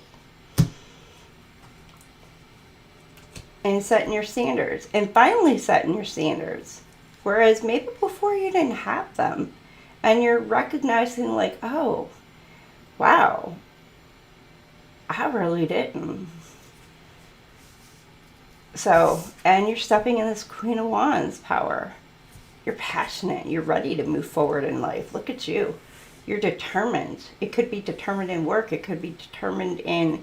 and setting your standards, and finally setting your standards. Whereas maybe before you didn't have them. And you're recognizing, like, oh, wow, I really didn't. So, and you're stepping in this Queen of Wands power. You're passionate. You're ready to move forward in life. Look at you. You're determined. It could be determined in work. It could be determined in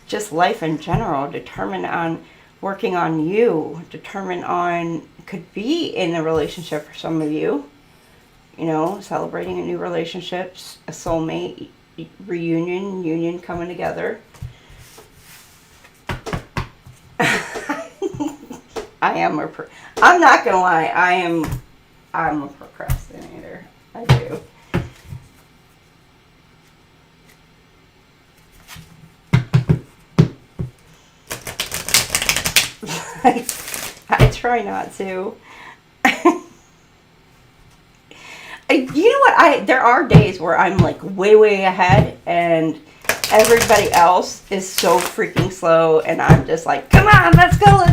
just life in general. Determined on working on you. Determined on, could be in a relationship for some of you. Celebrating a new relationship, a soulmate, reunion, union coming together. I'm not gonna lie, I'm a procrastinator. I do. I try not to. You know what? There are days where I'm like way ahead, and everybody else is so freaking slow, and I'm just like, come on, let's go.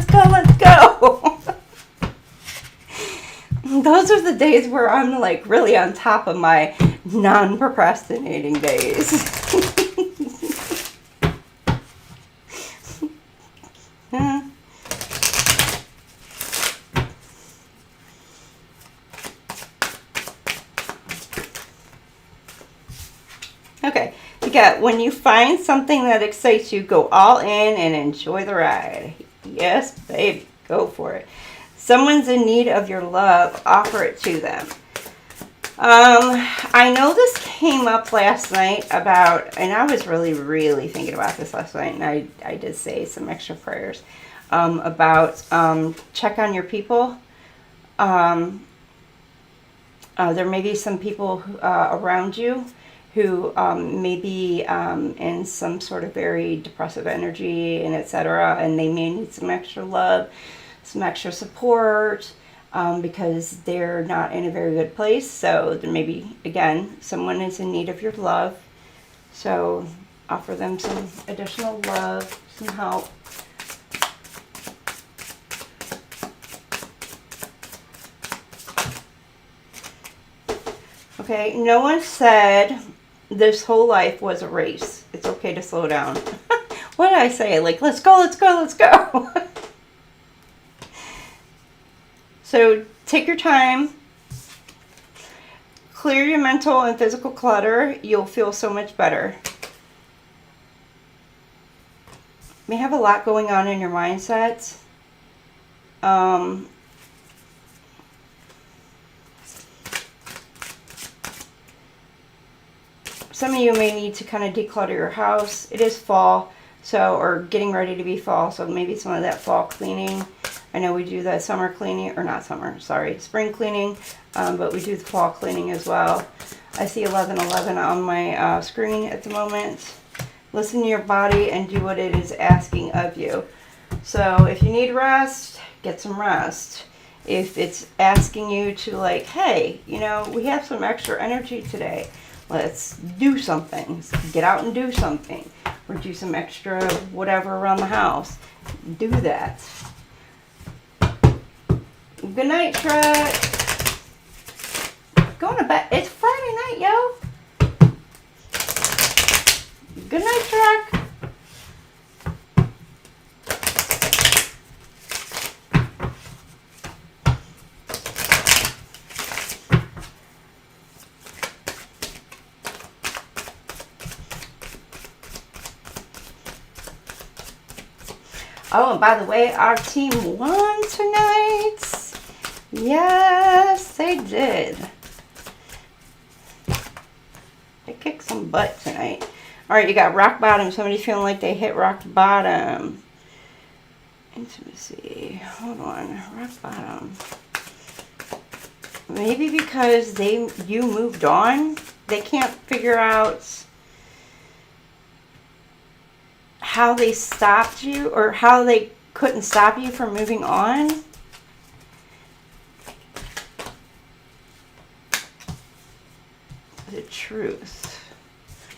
Those are the days where I'm like really on top of my non-procrastinating days. Okay, when you find something that excites you, go all in and enjoy the ride. Yes, babe, go for it. Someone's in need of your love, offer it to them. I know this came up last night and I was really thinking about this last night, and I did say some extra prayers about check on your people. There may be some people around you who may be in some sort of very depressive energy and etc. And they may need some extra love, some extra support because they're not in a very good place. So there may be, again, someone is in need of your love. So offer them some additional love, some help. Okay, no one said this whole life was a race. It's okay to slow down. What did I say? Like, let's go. So take your time. Clear your mental and physical clutter. You'll feel so much better. You may have a lot going on in your mindset. Some of you may need to kind of declutter your house. It is fall, or getting ready to be fall, so maybe some of that fall cleaning. I know we do the summer cleaning, or not summer, sorry, spring cleaning, but we do the fall cleaning as well. I see 1111 on my screen at the moment. Listen to your body and do what it is asking of you. So if you need rest, get some rest. If it's asking you to, like, hey, we have some extra energy today, Let's do something. Get out and do something. Or do some extra whatever around the house. Do that. Good night, Shrek. Going to bed. It's Friday night, yo. Good night, Shrek. Oh, and by the way, our team won tonight. Yes, they did. They kicked some butt tonight. All right, you got rock bottom. Somebody's feeling like they hit rock bottom. Intimacy. Hold on. Rock bottom. Maybe because you moved on. They can't figure out how they stopped you, or how they couldn't stop you from moving on. The truth,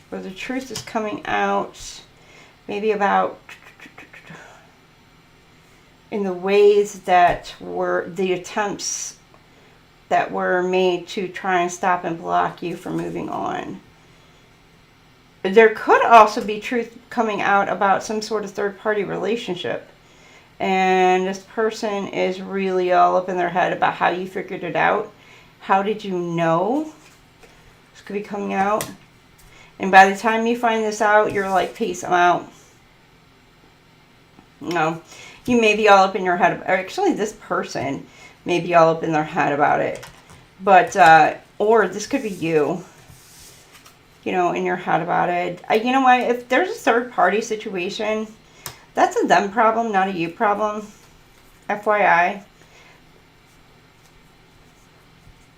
or the truth is coming out maybe about in the ways that were the attempts that were made to try and stop and block you from moving on. There could also be truth coming out about some sort of third-party relationship. And this person is really all up in their head about how you figured it out. How did you know? This could be coming out. And by the time you find this out, you're like, peace, I'm out. No. You may be all up in your head. Or actually, this person may be all up in their head about it. But, or this could be you. You know, in your head about it. You know what? If there's a third party situation, that's a them problem, not a you problem. FYI.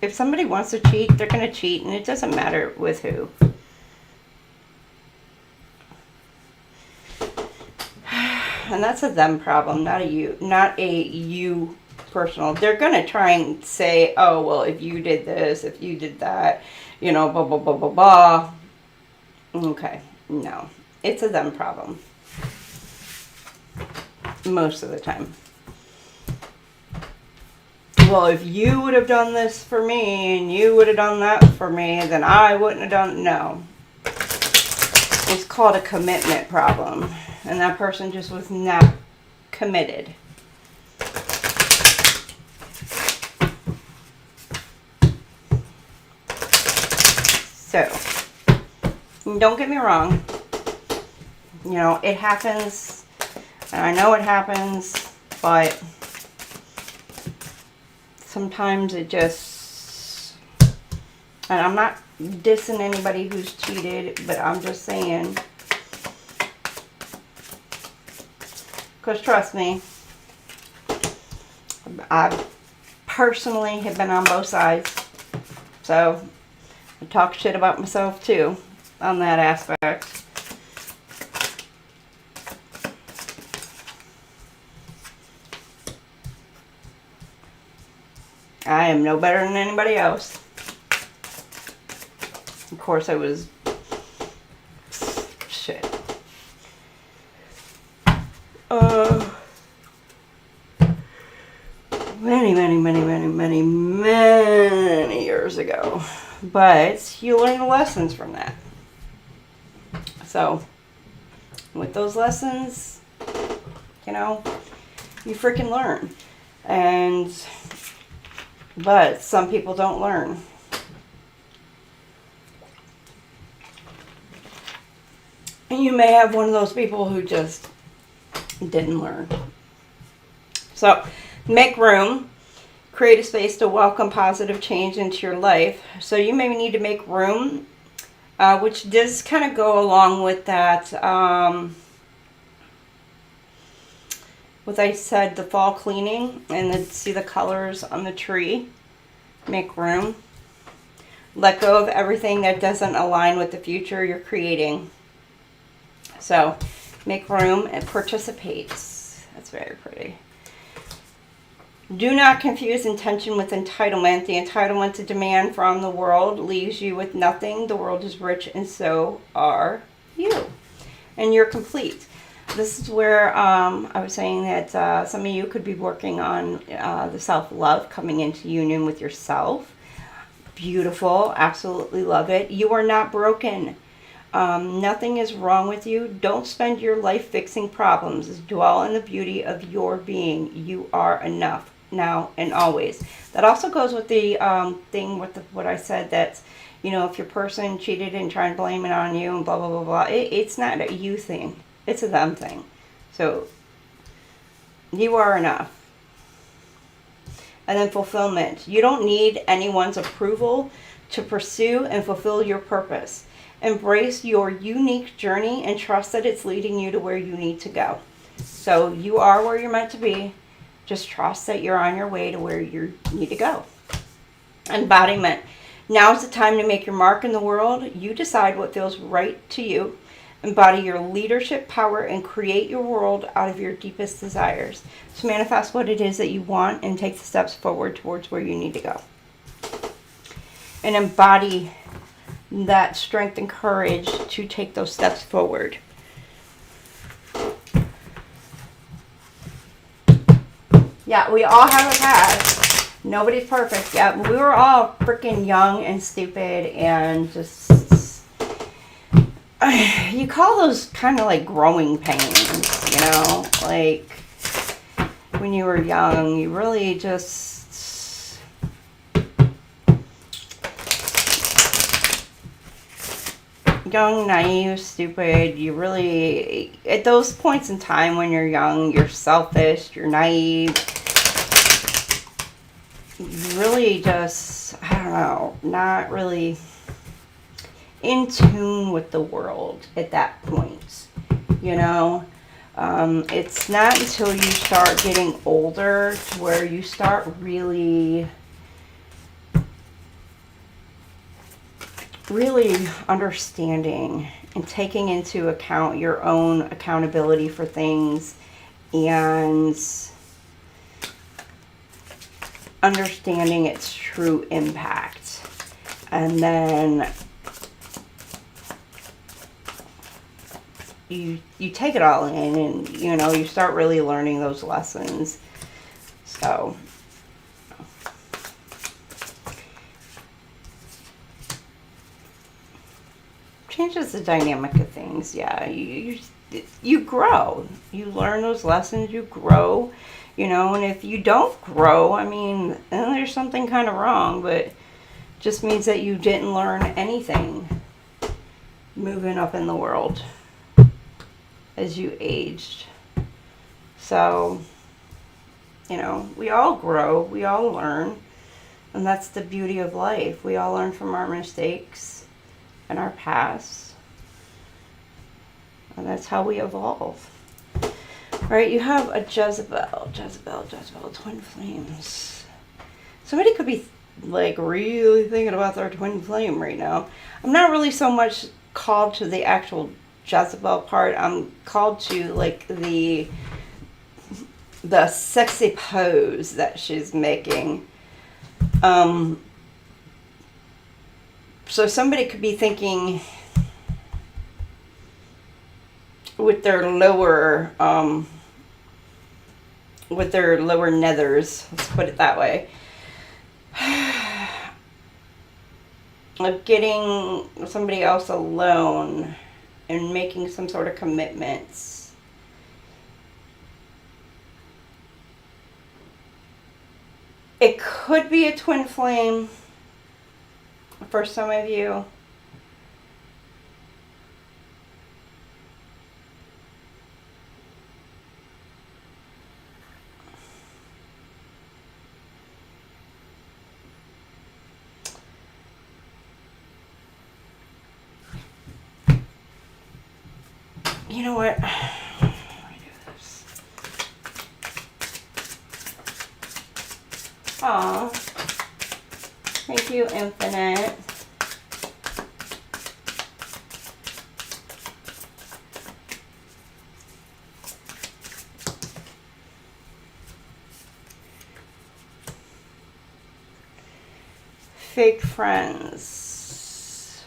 If somebody wants to cheat, they're going to cheat, and it doesn't matter with who. And that's a them problem, not a you personal. They're going to try and say, oh, well, if you did this, if you did that, you know, blah, blah, blah, blah, blah. Okay, no. It's a them problem. Most of the time. Well, if you would have done this for me, and you would have done that for me, then I wouldn't have done... No. It's called a commitment problem. And that person just was not committed. So, don't get me wrong. You know, it happens, and I know it happens, but sometimes it just, and I'm not dissing anybody who's cheated, but I'm just saying, because trust me, I personally have been on both sides, so I talk shit about myself too on that aspect. I am no better than anybody else. Of course, I was shit. Many years ago. But you learn the lessons from that. So, with those lessons, you know, you freaking learn. But some people don't learn. And you may have one of those people who just didn't learn. So, make room. Create a space to welcome positive change into your life. So you may need to make room, which does kind of go along with that, what I said, the fall cleaning, and then see the colors on the tree. Make room. Let go of everything that doesn't align with the future you're creating. So make room and participate. That's very pretty. Do not confuse intention with entitlement. The entitlement to demand from the world leaves you with nothing. The world is rich and so are you. And you're complete. This is where I was saying that some of you could be working on the self-love, coming into union with yourself. Beautiful. Absolutely love it. You are not broken. Nothing is wrong with you. Don't spend your life fixing problems. Dwell in the beauty of your being. You are enough now and always. That also goes with the thing with what I said, that, you know, if your person cheated and trying to blame it on you and blah, blah, blah, blah, it's not a you thing. It's a them thing. So you are enough. And then fulfillment. You don't need anyone's approval to pursue and fulfill your purpose. Embrace your unique journey and trust that it's leading you to where you need to go. So you are where you're meant to be. Just trust that you're on your way to where you need to go. Embodiment. Now is the time to make your mark in the world. You decide what feels right to you. Embody your leadership power and create your world out of your deepest desires. So manifest what it is that you want and take the steps forward towards where you need to go. And embody that strength and courage to take those steps forward. Yeah, we all have a past. Nobody's perfect. Yeah, we were all freaking young and stupid and just... You call those kind of like growing pains, you know? Like, when you were young, you really just... Young, naive, stupid. You really... At those points in time when you're young, you're selfish, you're naive. You really just, I don't know, not really in tune with the world at that point, you know. It's not until you start getting older to where you start really understanding and taking into account your own accountability for things and understanding its true impact. And then you take it all in and, you know, you start really learning those lessons. So changes the dynamic of things. Yeah, you grow. You learn those lessons, you grow, you know, and if you don't grow, I mean, then there's something kind of wrong, but it just means that you didn't learn anything moving up in the world as you aged. So, you know, we all grow, we all learn, and that's the beauty of life. We all learn from our mistakes and our past, and that's how we evolve. All right, you have a Jezebel, twin flames. Somebody could be like really thinking about their twin flame right now. I'm not really so much called to the actual Jezebel part. I'm called to like the sexy pose that she's making. So somebody could be thinking with their lower nethers, let's put it that way, of getting somebody else alone and making some sort of commitments. It could be a twin flame for some of you. You know what? Let me do this. Aw. Thank you, Infinite. fake friends.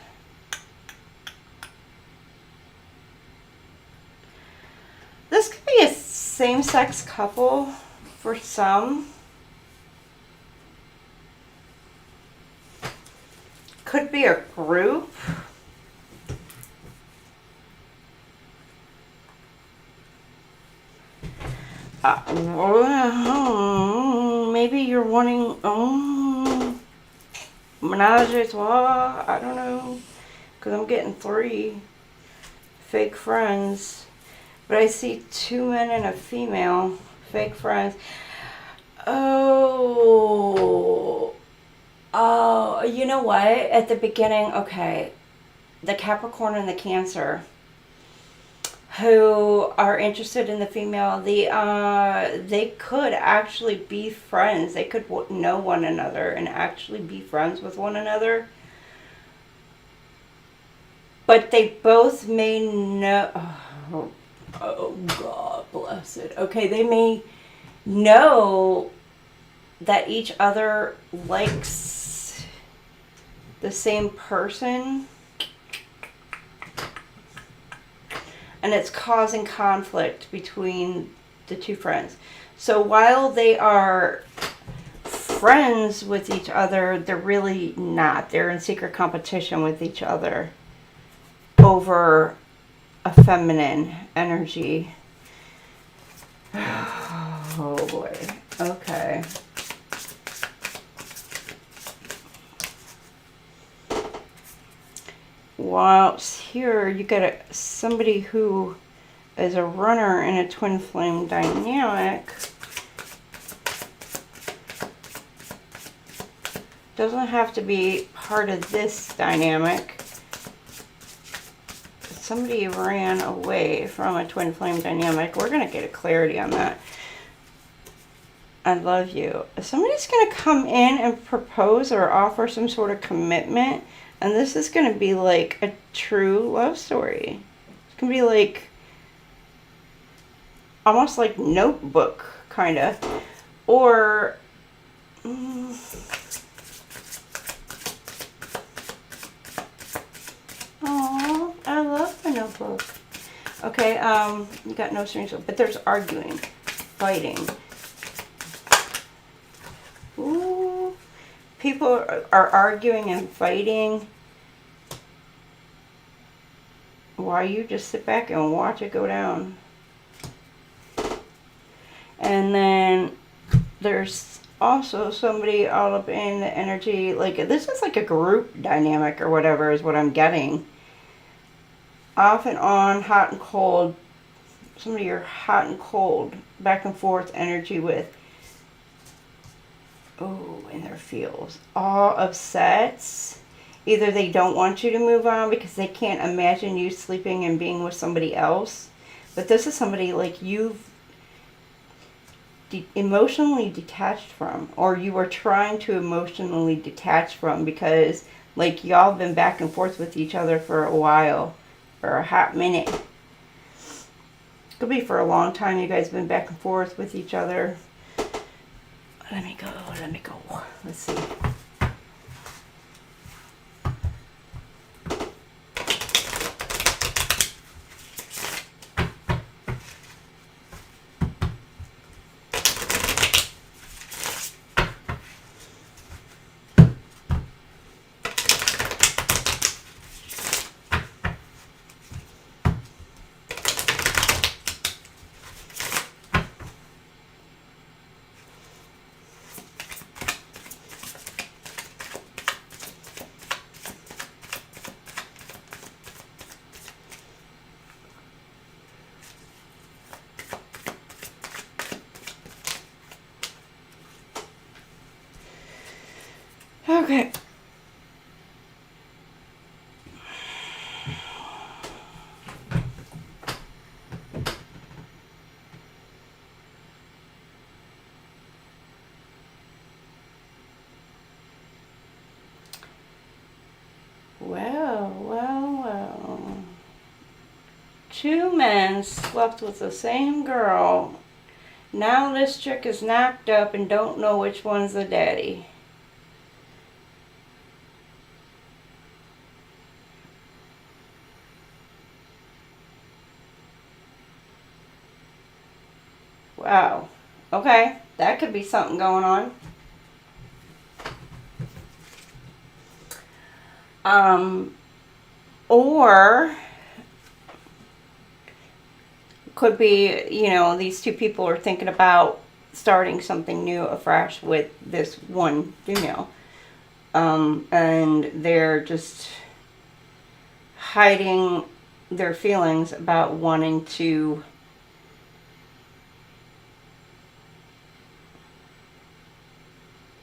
This could be a same-sex couple for some. Could be a group. Maybe you're wanting menage a trois. I don't know, because I'm getting 3 fake friends, but I see 2 men and a female. Fake friends. Oh, you know what? At the beginning, okay, the Capricorn and the Cancer, who are interested in the female, they could actually be friends. They could know one another and actually be friends with one another. But they both may know... Oh, God bless it. Okay, they may know that each other likes the same person, and it's causing conflict between the 2 friends. So while they are friends with each other, they're really not. They're in secret competition with each other over a feminine energy. Oh boy. Okay. Whilst here, you got somebody who is a runner in a twin flame dynamic. Doesn't have to be part of this dynamic. Somebody ran away from a twin flame dynamic. We're going to get a clarity on that. I love you. Somebody's going to come in and propose or offer some sort of commitment. And this is going to be like a true love story. It's going to be like, almost like Notebook, kind of. Or... Oh, I love the Notebook. Okay, you got no strings, but there's arguing, fighting. Ooh, people are arguing and fighting. Why you just sit back and watch it go down. And then there's also somebody all up in the energy, like this is like a group dynamic or whatever is what I'm getting. Off and on, hot and cold. Somebody you're hot and cold, back and forth energy with. Oh, in their feels. All upsets. Either they don't want you to move on because they can't imagine you sleeping and being with somebody else. But this is somebody like you've emotionally detached from, or you are trying to emotionally detach from, because like y'all been back and forth with each other for a while, or a hot minute. Could be for a long time you guys been back and forth with each other. Let me go. Let's see. Okay. Well. 2 men slept with the same girl. Now this chick is knocked up and don't know which one's the daddy. Wow. Okay. That could be something going on. Or could be, you know, these two people are thinking about starting something new afresh with this one female. And they're just hiding their feelings about wanting to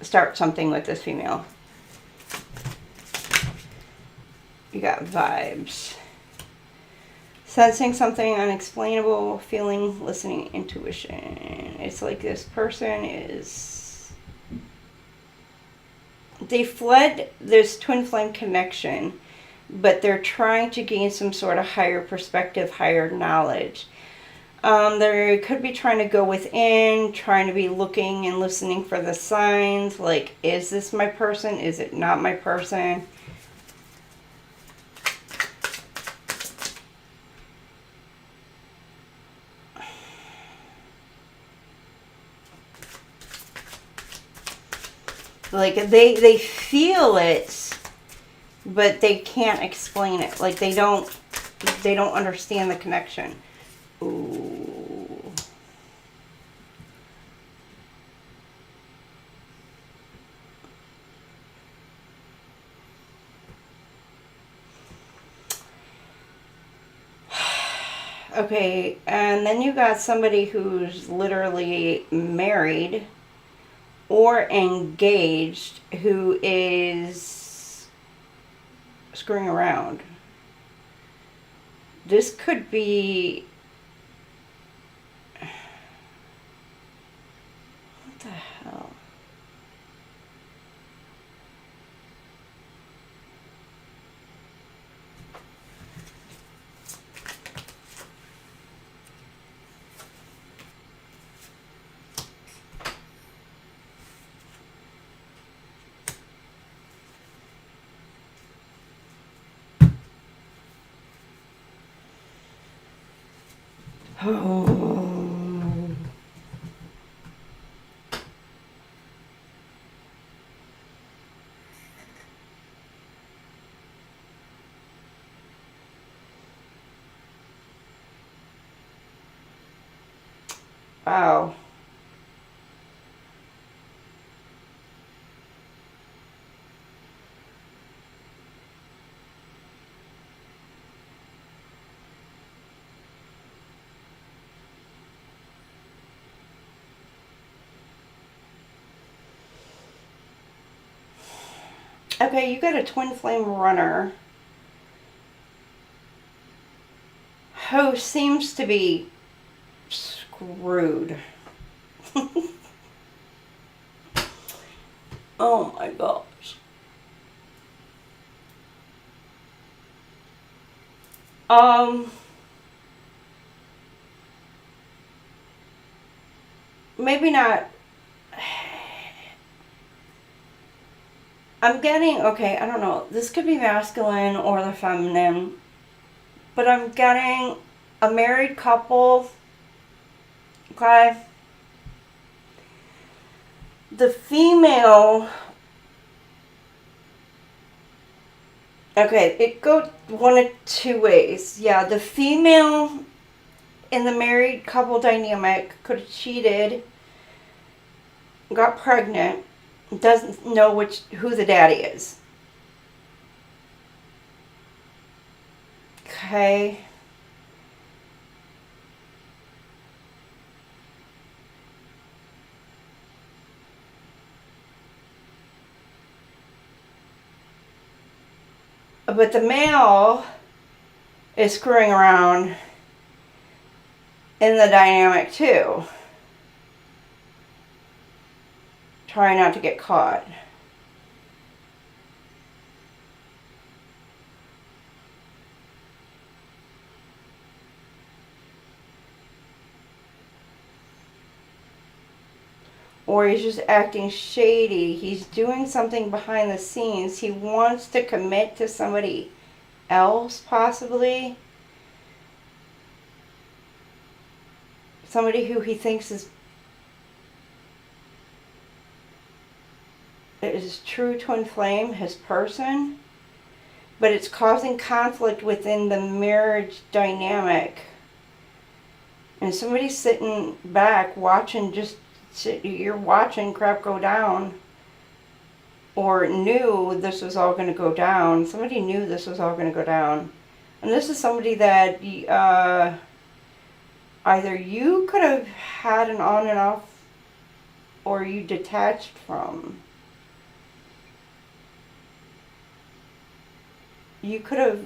start something with this female. You got vibes. Sensing something unexplainable, feeling, listening, intuition. It's like this person is... They fled this twin flame connection, but they're trying to gain some sort of higher perspective, higher knowledge. They could be trying to go within, trying to be looking and listening for the signs, like, is this my person? Is it not my person? Like, they feel it, but they can't explain it. Like, they don't understand the connection. Ooh. Okay, and then you got somebody who's literally married or engaged who is screwing around. This could be... What the hell? Oh. Wow. Okay, you got a twin flame runner who seems to be screwed. Oh my gosh. Maybe not. I'm getting, okay, I don't know. This could be masculine or the feminine. But I'm getting a married couple. Okay. The female... Okay, it goes one of two ways. Yeah, the female in the married couple dynamic could have cheated, got pregnant, doesn't know who the daddy is. Okay. But the male is screwing around in the dynamic too. Trying not to get caught. Or he's just acting shady. He's doing something behind the scenes. He wants to commit to somebody else, possibly. Somebody who he thinks is is true twin flame, his person, but it's causing conflict within the marriage dynamic. And somebody's sitting back watching, you're watching crap go down, or knew this was all going to go down. Somebody knew this was all going to go down. And this is somebody that either you could have had an on and off, or you detached from. You could have...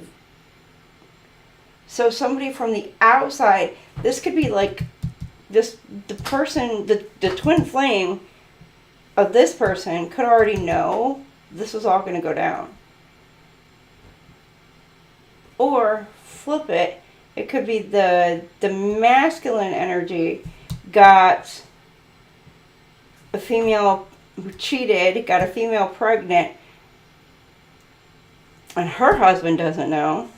So somebody from the outside, this could be like this, the person, the twin flame of this person could already know this was all going to go down. Or flip it, it could be the masculine energy got a female who cheated, got a female pregnant, and her husband doesn't know.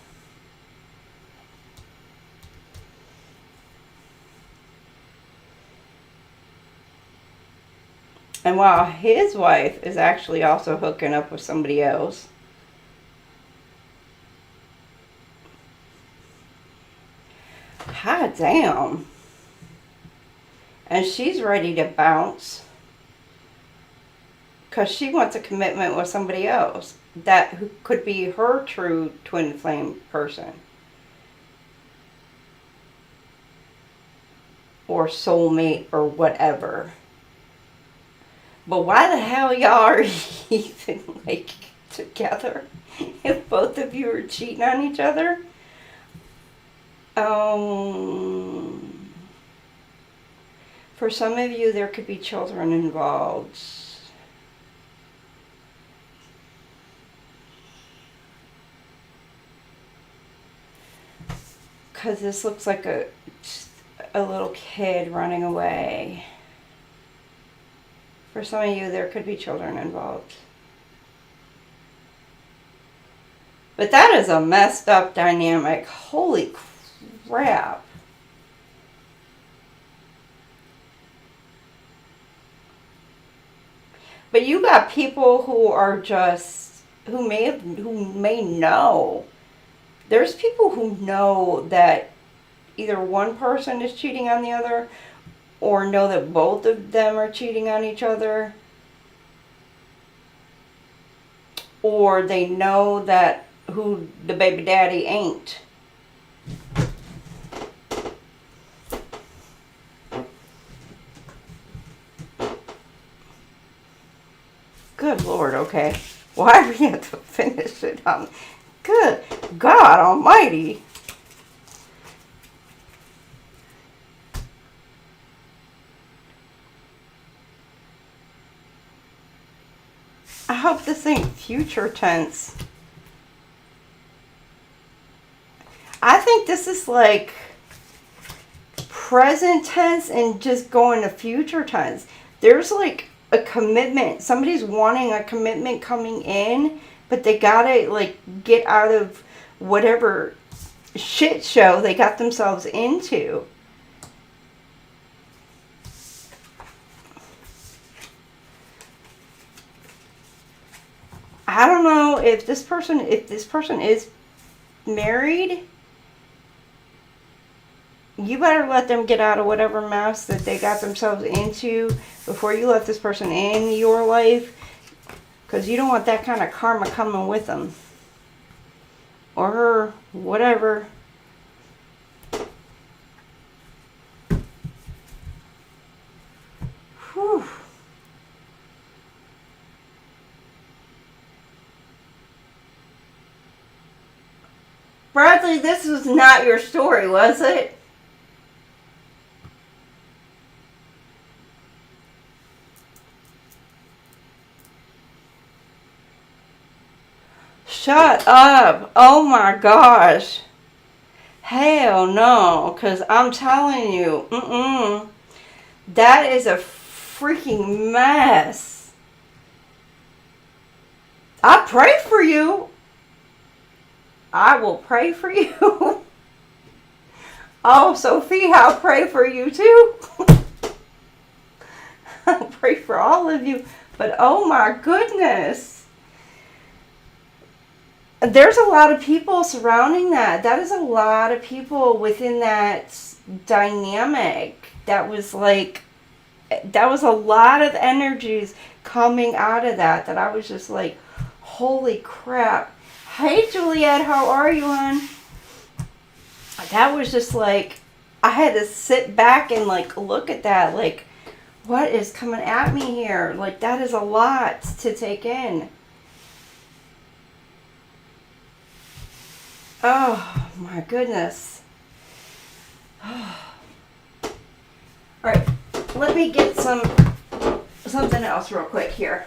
And while his wife is actually also hooking up with somebody else. Hot damn. And she's ready to bounce, because she wants a commitment with somebody else that who could be her true twin flame person. Or soulmate or whatever. But why the hell y'all are even like together if both of you are cheating on each other? For some of you, there could be children involved. Because this looks like a little kid running away. For some of you, there could be children involved. But that is a messed up dynamic. Holy crap. But you got people who are just, who may know. There's people who know that either one person is cheating on the other, or know that both of them are cheating on each other, or they know that who the baby daddy ain't. Good Lord, okay. Why do we have to finish it on? Good God Almighty. I hope this ain't future tense. I think this is like present tense and just going to future tense. There's like a commitment. Somebody's wanting a commitment coming in, but they gotta like get out of whatever shit show they got themselves into. I don't know if this person is married. You better let them get out of whatever mess that they got themselves into before you let this person in your life, because you don't want that kind of karma coming with them or her, whatever. Whew. Bradley, this was not your story, was it? Shut up. Oh my gosh. Hell no. Because I'm telling you, that is a freaking mess. I pray for you. I will pray for you. Oh, Sophie, I'll pray for you too. pray for all of you. But oh my goodness. There's a lot of people surrounding that. That is a lot of people within that dynamic. That was like, that was a lot of energies coming out of that I was just like, holy crap. Hey Juliet, how are you, hon? That was just like, I had to sit back and like look at that, like, what is coming at me here? Like, that is a lot to take in. Oh my goodness. All right, let me get something else real quick here.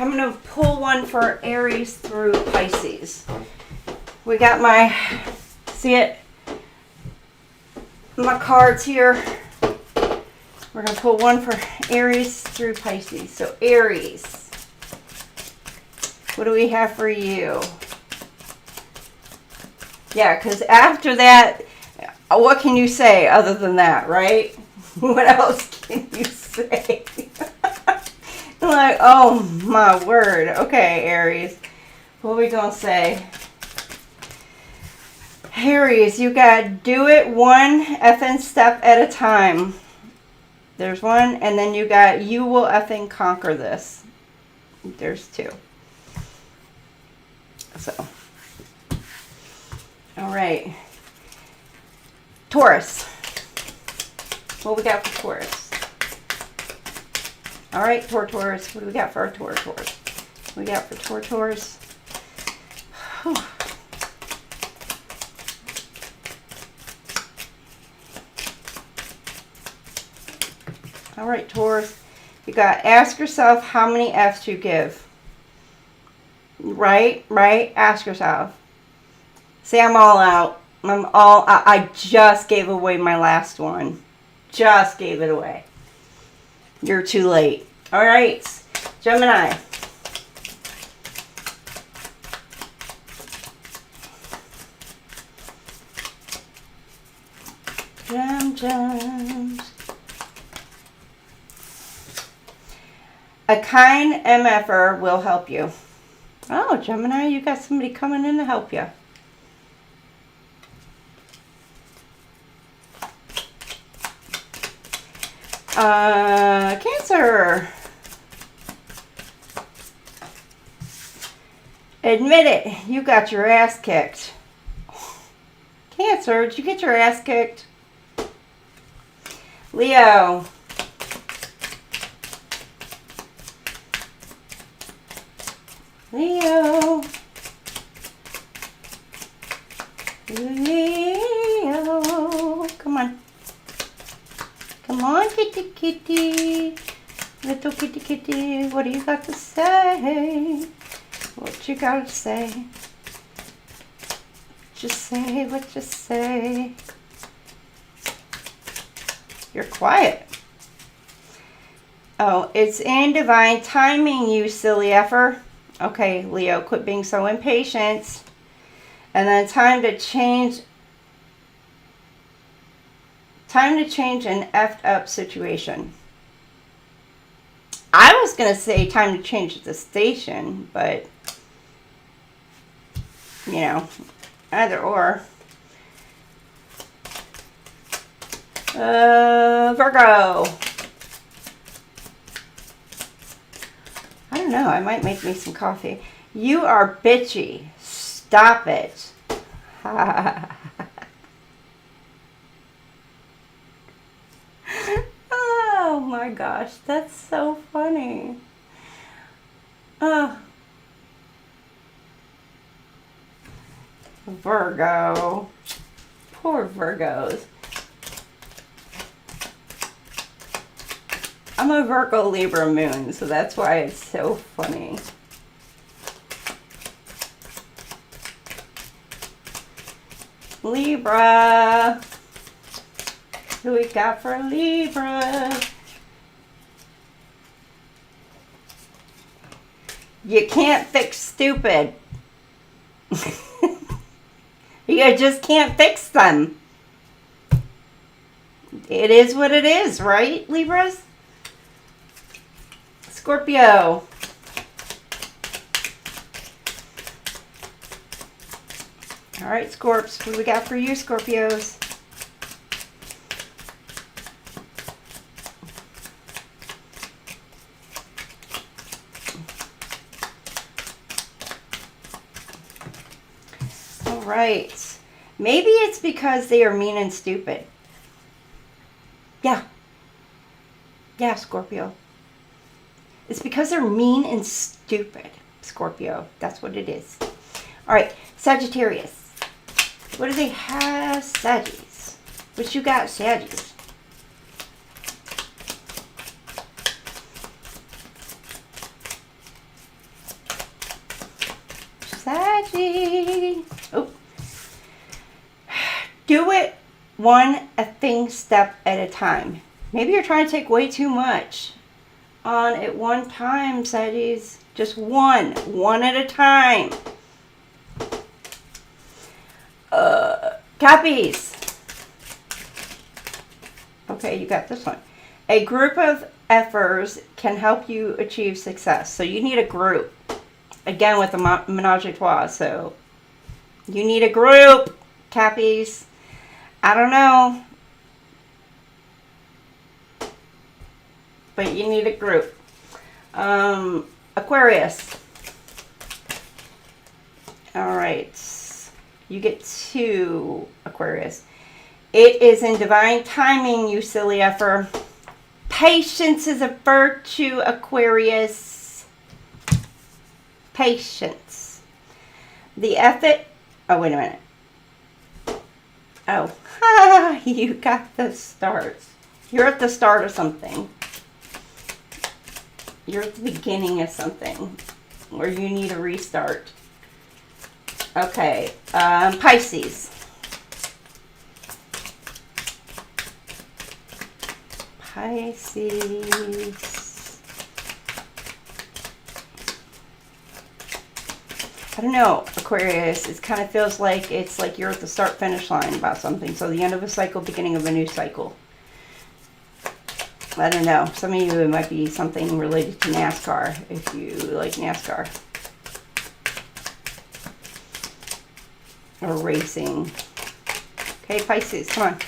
I'm going to pull one for Aries through Pisces. We got my, see it? My cards here. We're going to pull one for Aries through Pisces. So Aries, what do we have for you? Yeah, because after that, what can you say other than that, right? What else can you say? Like, oh my word. Okay, Aries. What are we going to say? Aries, you got to do it one effing step at a time. There's one, and then you got, you will effing conquer this. There's two. So, all right. Taurus. What we got for Taurus? All right, Taurus. What do we got for our Taurus? What do we got for Taurus? All right, Taurus. You got to ask yourself how many F's you give. Right? Ask yourself. Say, I'm all out. I just gave away my last one. Just gave it away. You're too late. All right, Gemini. Gems. A kind MFer will help you. Oh, Gemini, you got somebody coming in to help you. Cancer. Admit it, you got your ass kicked. Cancer, did you get your ass kicked? Leo. Leo. Come on. Come on, kitty kitty. Little kitty kitty. What do you got to say? What you got to say? Just say what you say. You're quiet. Oh, it's in divine timing, you silly effer. Okay, Leo, quit being so impatient. And then time to change an effed up situation. I was going to say time to change the station, but, you know, either or. Virgo. I don't know. I might make me some coffee. You are bitchy. Stop it. Oh my gosh. That's so funny. Virgo. Poor Virgos. I'm a Virgo Libra moon, so that's why it's so funny. Libra. Who we got for Libra? You can't fix stupid. You just can't fix them. It is what it is, right, Libras? Scorpio. All right, Scorps, what do we got for you, Scorpios? All right. Maybe it's because they are mean and stupid. Yeah. Yeah, Scorpio. It's because they're mean and stupid, Scorpio. That's what it is. All right, Sagittarius. What do they have, Saggies? What you got, Saggies? Saggy. Oh. Do it a thing step at a time. Maybe you're trying to take way too much on at one time, Saggies. Just one at a time. Cappies. Okay, you got this one. A group of effers can help you achieve success. So you need a group. Again, with a menage a trois. So you need a group, Cappies. I don't know. But you need a group. Aquarius. All right. You get 2, Aquarius. It is in divine timing, you silly effer. Patience is a virtue, Aquarius. Patience. The effort. Oh, wait a minute. Oh, you got the start. You're at the start of something. You're at the beginning of something. Or you need a restart. Okay, Pisces. Pisces. I don't know, Aquarius. It kind of feels like it's like you're at the start-finish line about something. So the end of a cycle, beginning of a new cycle. I don't know. Some of you, it might be something related to NASCAR, if you like NASCAR. Or racing. Okay, Pisces, come on.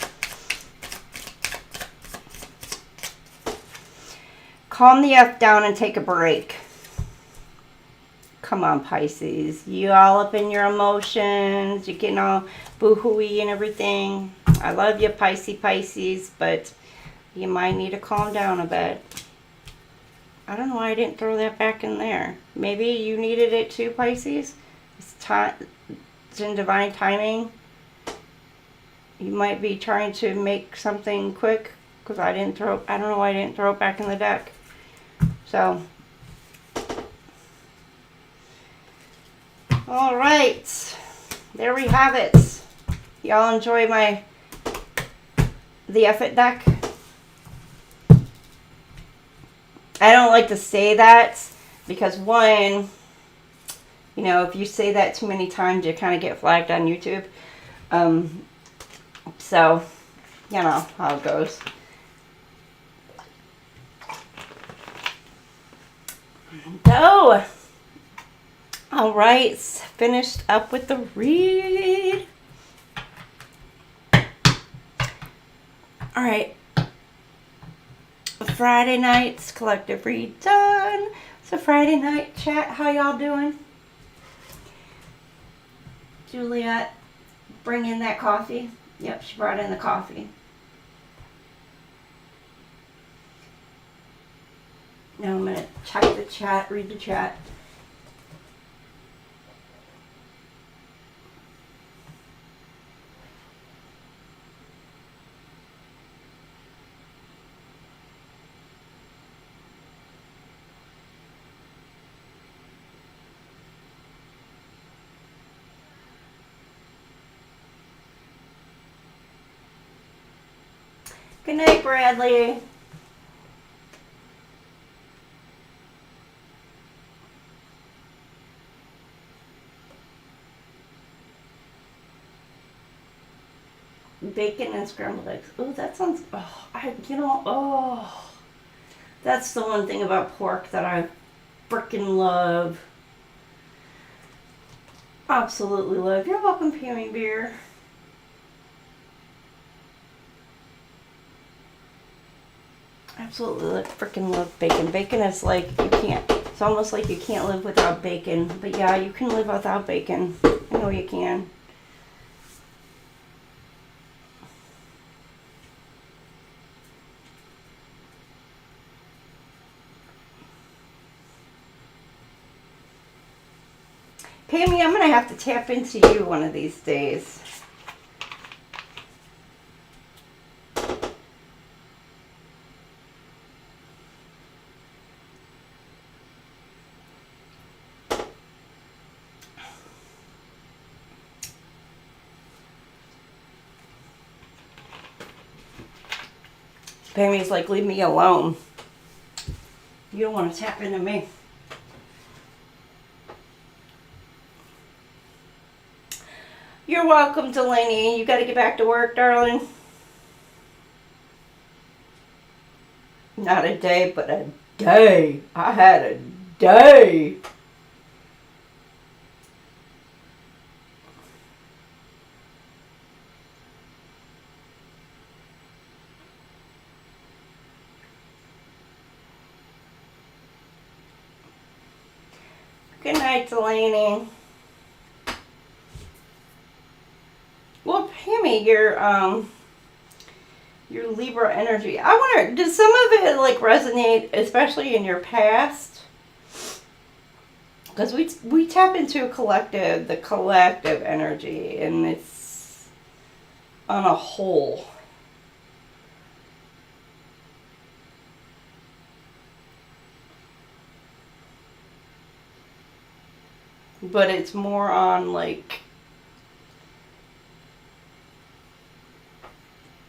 Calm the F down and take a break. Come on, Pisces. You all up in your emotions. You're getting all boo-hooey and everything. I love you, Pisces, but you might need to calm down a bit. I don't know why I didn't throw that back in there. Maybe you needed it too, Pisces. It's in divine timing. You might be trying to make something quick because I don't know why I didn't throw it back in the deck. So, all right, there we have it. Y'all enjoy the effort deck. I don't like to say that because one, you know, if you say that too many times, you kind of get flagged on YouTube. So, you know how it goes. So, all right, finished up with the read. All right, Friday night's collective read done. So Friday night chat, how y'all doing? Juliet, bring in that coffee. Yep, she brought in the coffee. Now I'm going to check the chat, read the chat. Good night, Bradley. bacon and scrambled eggs. Oh, that sounds, that's the one thing about pork that I freaking love. Absolutely love. You're welcome, Pammy Beer. Absolutely freaking love bacon. Bacon is like, it's almost like you can't live without bacon. But yeah, you can live without bacon. I know you can. Pammy, I'm going to have to tap into you one of these days. Pammy's like, leave me alone. You don't want to tap into me. You're welcome, Delaney. You got to get back to work, darling. Not a day, but a day. I had a day. Good night, Delaney. Well, Pammy, your Libra energy. I wonder, does some of it like resonate, especially in your past? Because we tap into the collective energy, and it's on a whole. But it's more on like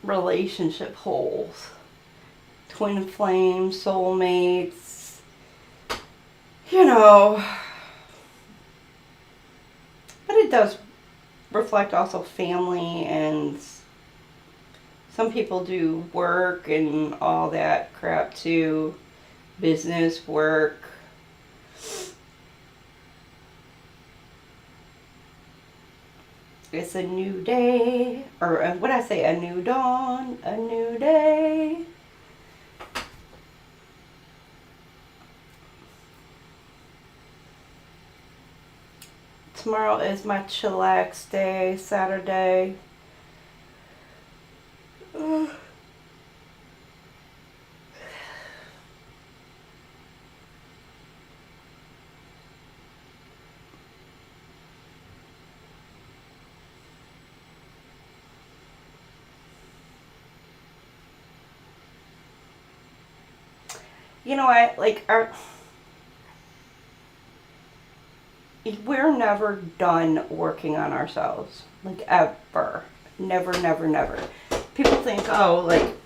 relationship holes, twin flame, soulmates, but it does reflect also family, and some people do work and all that crap too, business, work. It's a new day, or what I say, a new dawn, a new day. Tomorrow is my chillax day, Saturday. You know what, like, we're never done working on ourselves, like, ever. Never, never, never. People think, oh, like,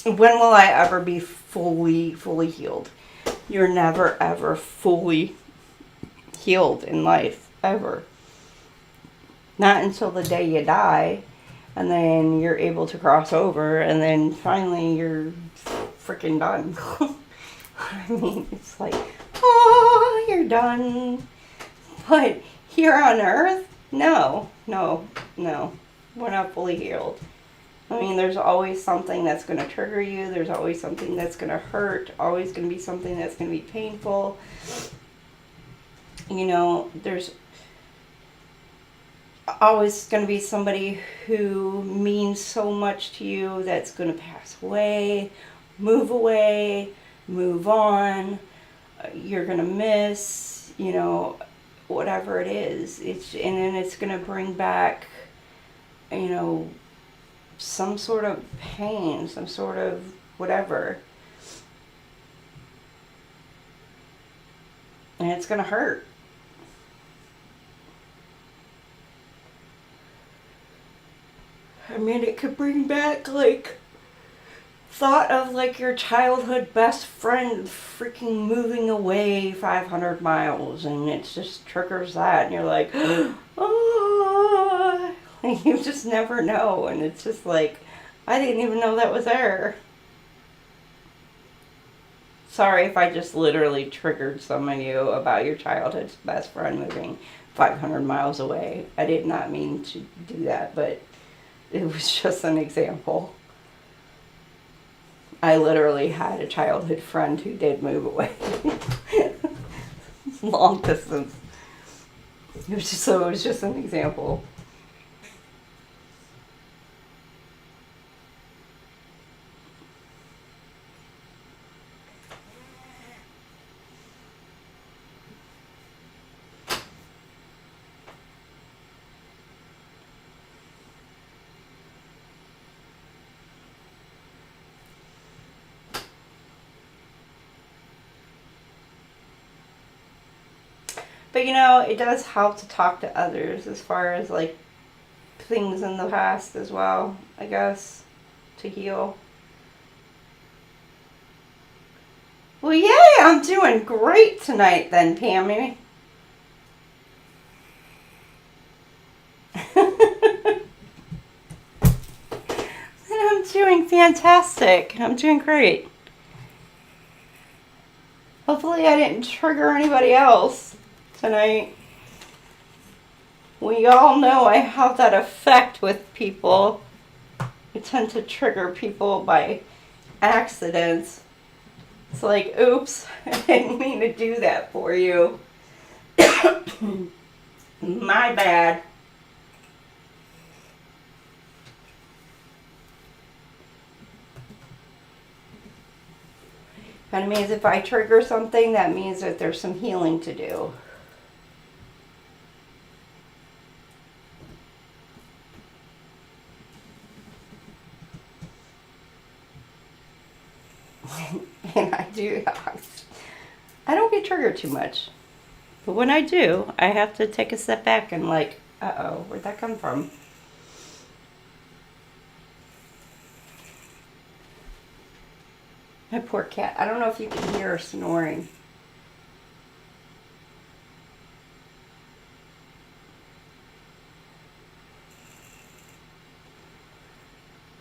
when will I ever be fully healed? You're never, ever fully healed in life, ever. Not until the day you die, and then you're able to cross over, and then finally you're freaking done. I mean, it's like, oh, you're done. But here on Earth, no. We're not fully healed. I mean, there's always something that's going to trigger you. There's always something that's going to hurt. Always going to be something that's going to be painful. There's always going to be somebody who means so much to you that's going to pass away, move away, move on. You're going to miss, whatever it is. And then it's going to bring back, some sort of pain, some sort of whatever. And it's going to hurt. I mean, it could bring back, like, thought of, like, your childhood best friend freaking moving away 500 miles, and it just triggers that, and you're like, oh, You just never know, and it's just like, I didn't even know that was there. Sorry if I just literally triggered some of you about your childhood best friend moving 500 miles away. I did not mean to do that, but it was just an example. I literally had a childhood friend who did move away. Long distance. It was just an example. But you know, it does help to talk to others as far as like things in the past as well, I guess, to heal. Well, yay, I'm doing great tonight then, Pammy. I'm doing fantastic. I'm doing great. Hopefully I didn't trigger anybody else tonight. We all know I have that effect with people. I tend to trigger people by accidents. It's like, oops, I didn't mean to do that for you. My bad. That means if I trigger something, that means that there's some healing to do. And I don't get triggered too much. But when I do, I have to take a step back and like, uh-oh, where'd that come from? My poor cat. I don't know if you can hear her snoring.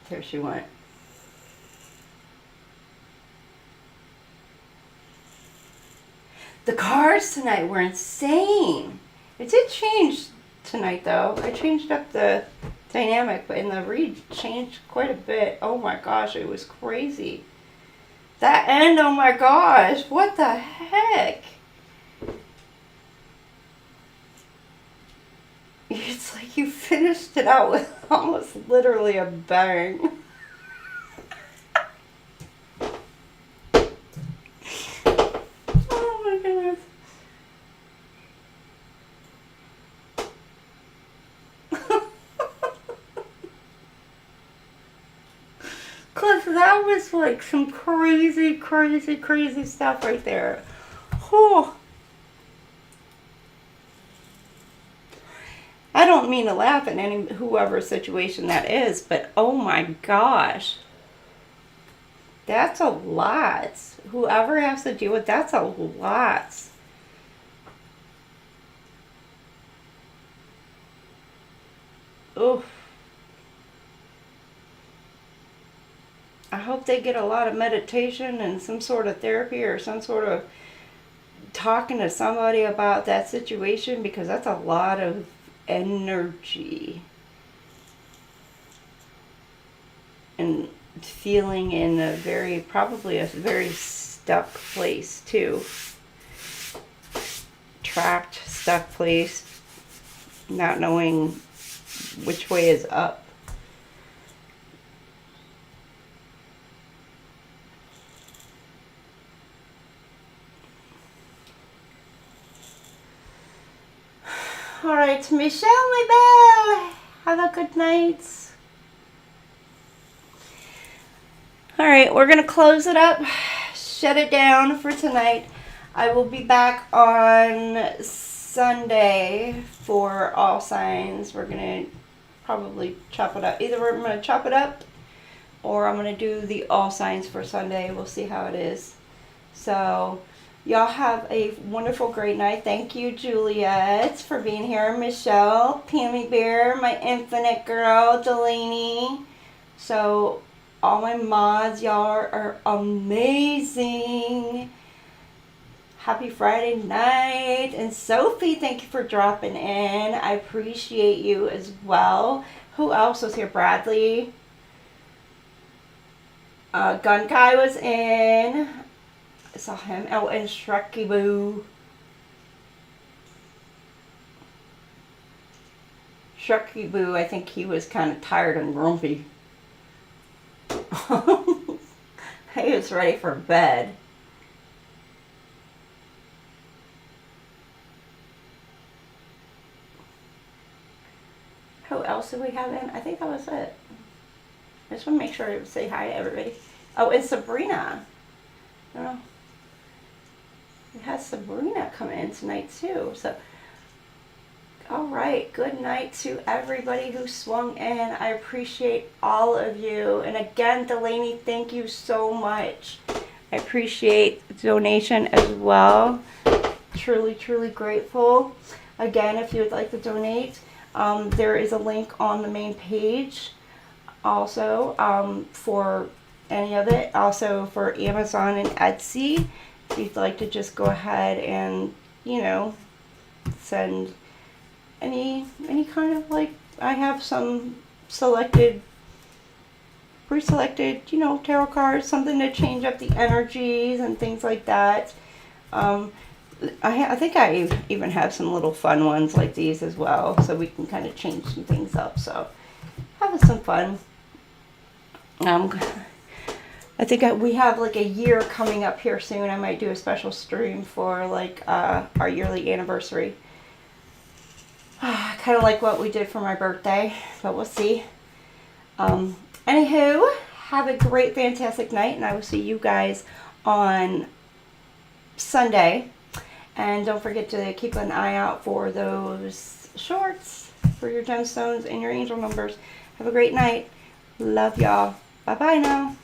There she went. The cars tonight were insane. It did change tonight though. I changed up the dynamic, but in the read changed quite a bit. Oh my gosh, it was crazy. That end, oh my gosh, what the heck? It's like you finished it out with almost literally a bang. Oh my goodness. Cause that was like some crazy, crazy, crazy stuff right there. Oh. I don't mean to laugh at whoever's situation that is, but oh my gosh. That's a lot. Whoever has to deal with that's a lot. Oof. I hope they get a lot of meditation and some sort of therapy or some sort of talking to somebody about that situation, because that's a lot of energy and feeling in a probably a very stuck place too. Trapped, stuck place, not knowing which way is up. All right, Michelle, my belle, have a good night. All right, we're going to close it up, shut it down for tonight. I will be back on Sunday for all signs. We're going to probably chop it up. Either I'm going to chop it up or I'm going to do the all signs for Sunday. We'll see how it is. So Y'all have a wonderful, great night. Thank you, Juliet, for being here. Michelle, Pammy Bear, my infinite girl, Delaney. So, all my mods, y'all are amazing. Happy Friday night. And Sophie, thank you for dropping in. I appreciate you as well. Who else was here? Bradley. Gun Guy was in. I saw him. Oh, and Shrekky Boo. Shrekky Boo, I think he was kind of tired and grumpy. He was ready for bed. Who else did we have in? I think that was it. I just want to make sure to say hi to everybody. Oh, and Sabrina. I don't know. We had Sabrina come in tonight too. So, all right. Good night to everybody who swung in. I appreciate all of you. And again, Delaney, thank you so much. I appreciate the donation as well. Truly, truly grateful. Again, if you would like to donate, there is a link on the main page. Also, for any of it. Also for Amazon and Etsy. If you'd like to just go ahead and, you know, send any kind of, like, I have some pre-selected, you know, tarot cards, something to change up the energies and things like that. I think I even have some little fun ones like these as well, so we can kind of change some things up. So, having some fun. I think we have like a year coming up here soon. I might do a special stream for like our yearly anniversary. Kind of like what we did for my birthday, but we'll see. Anywho, have a great, fantastic night, and I will see you guys on Sunday. And don't forget to keep an eye out for those shorts for your gemstones and your angel numbers. Have a great night. Love y'all. Bye-bye now.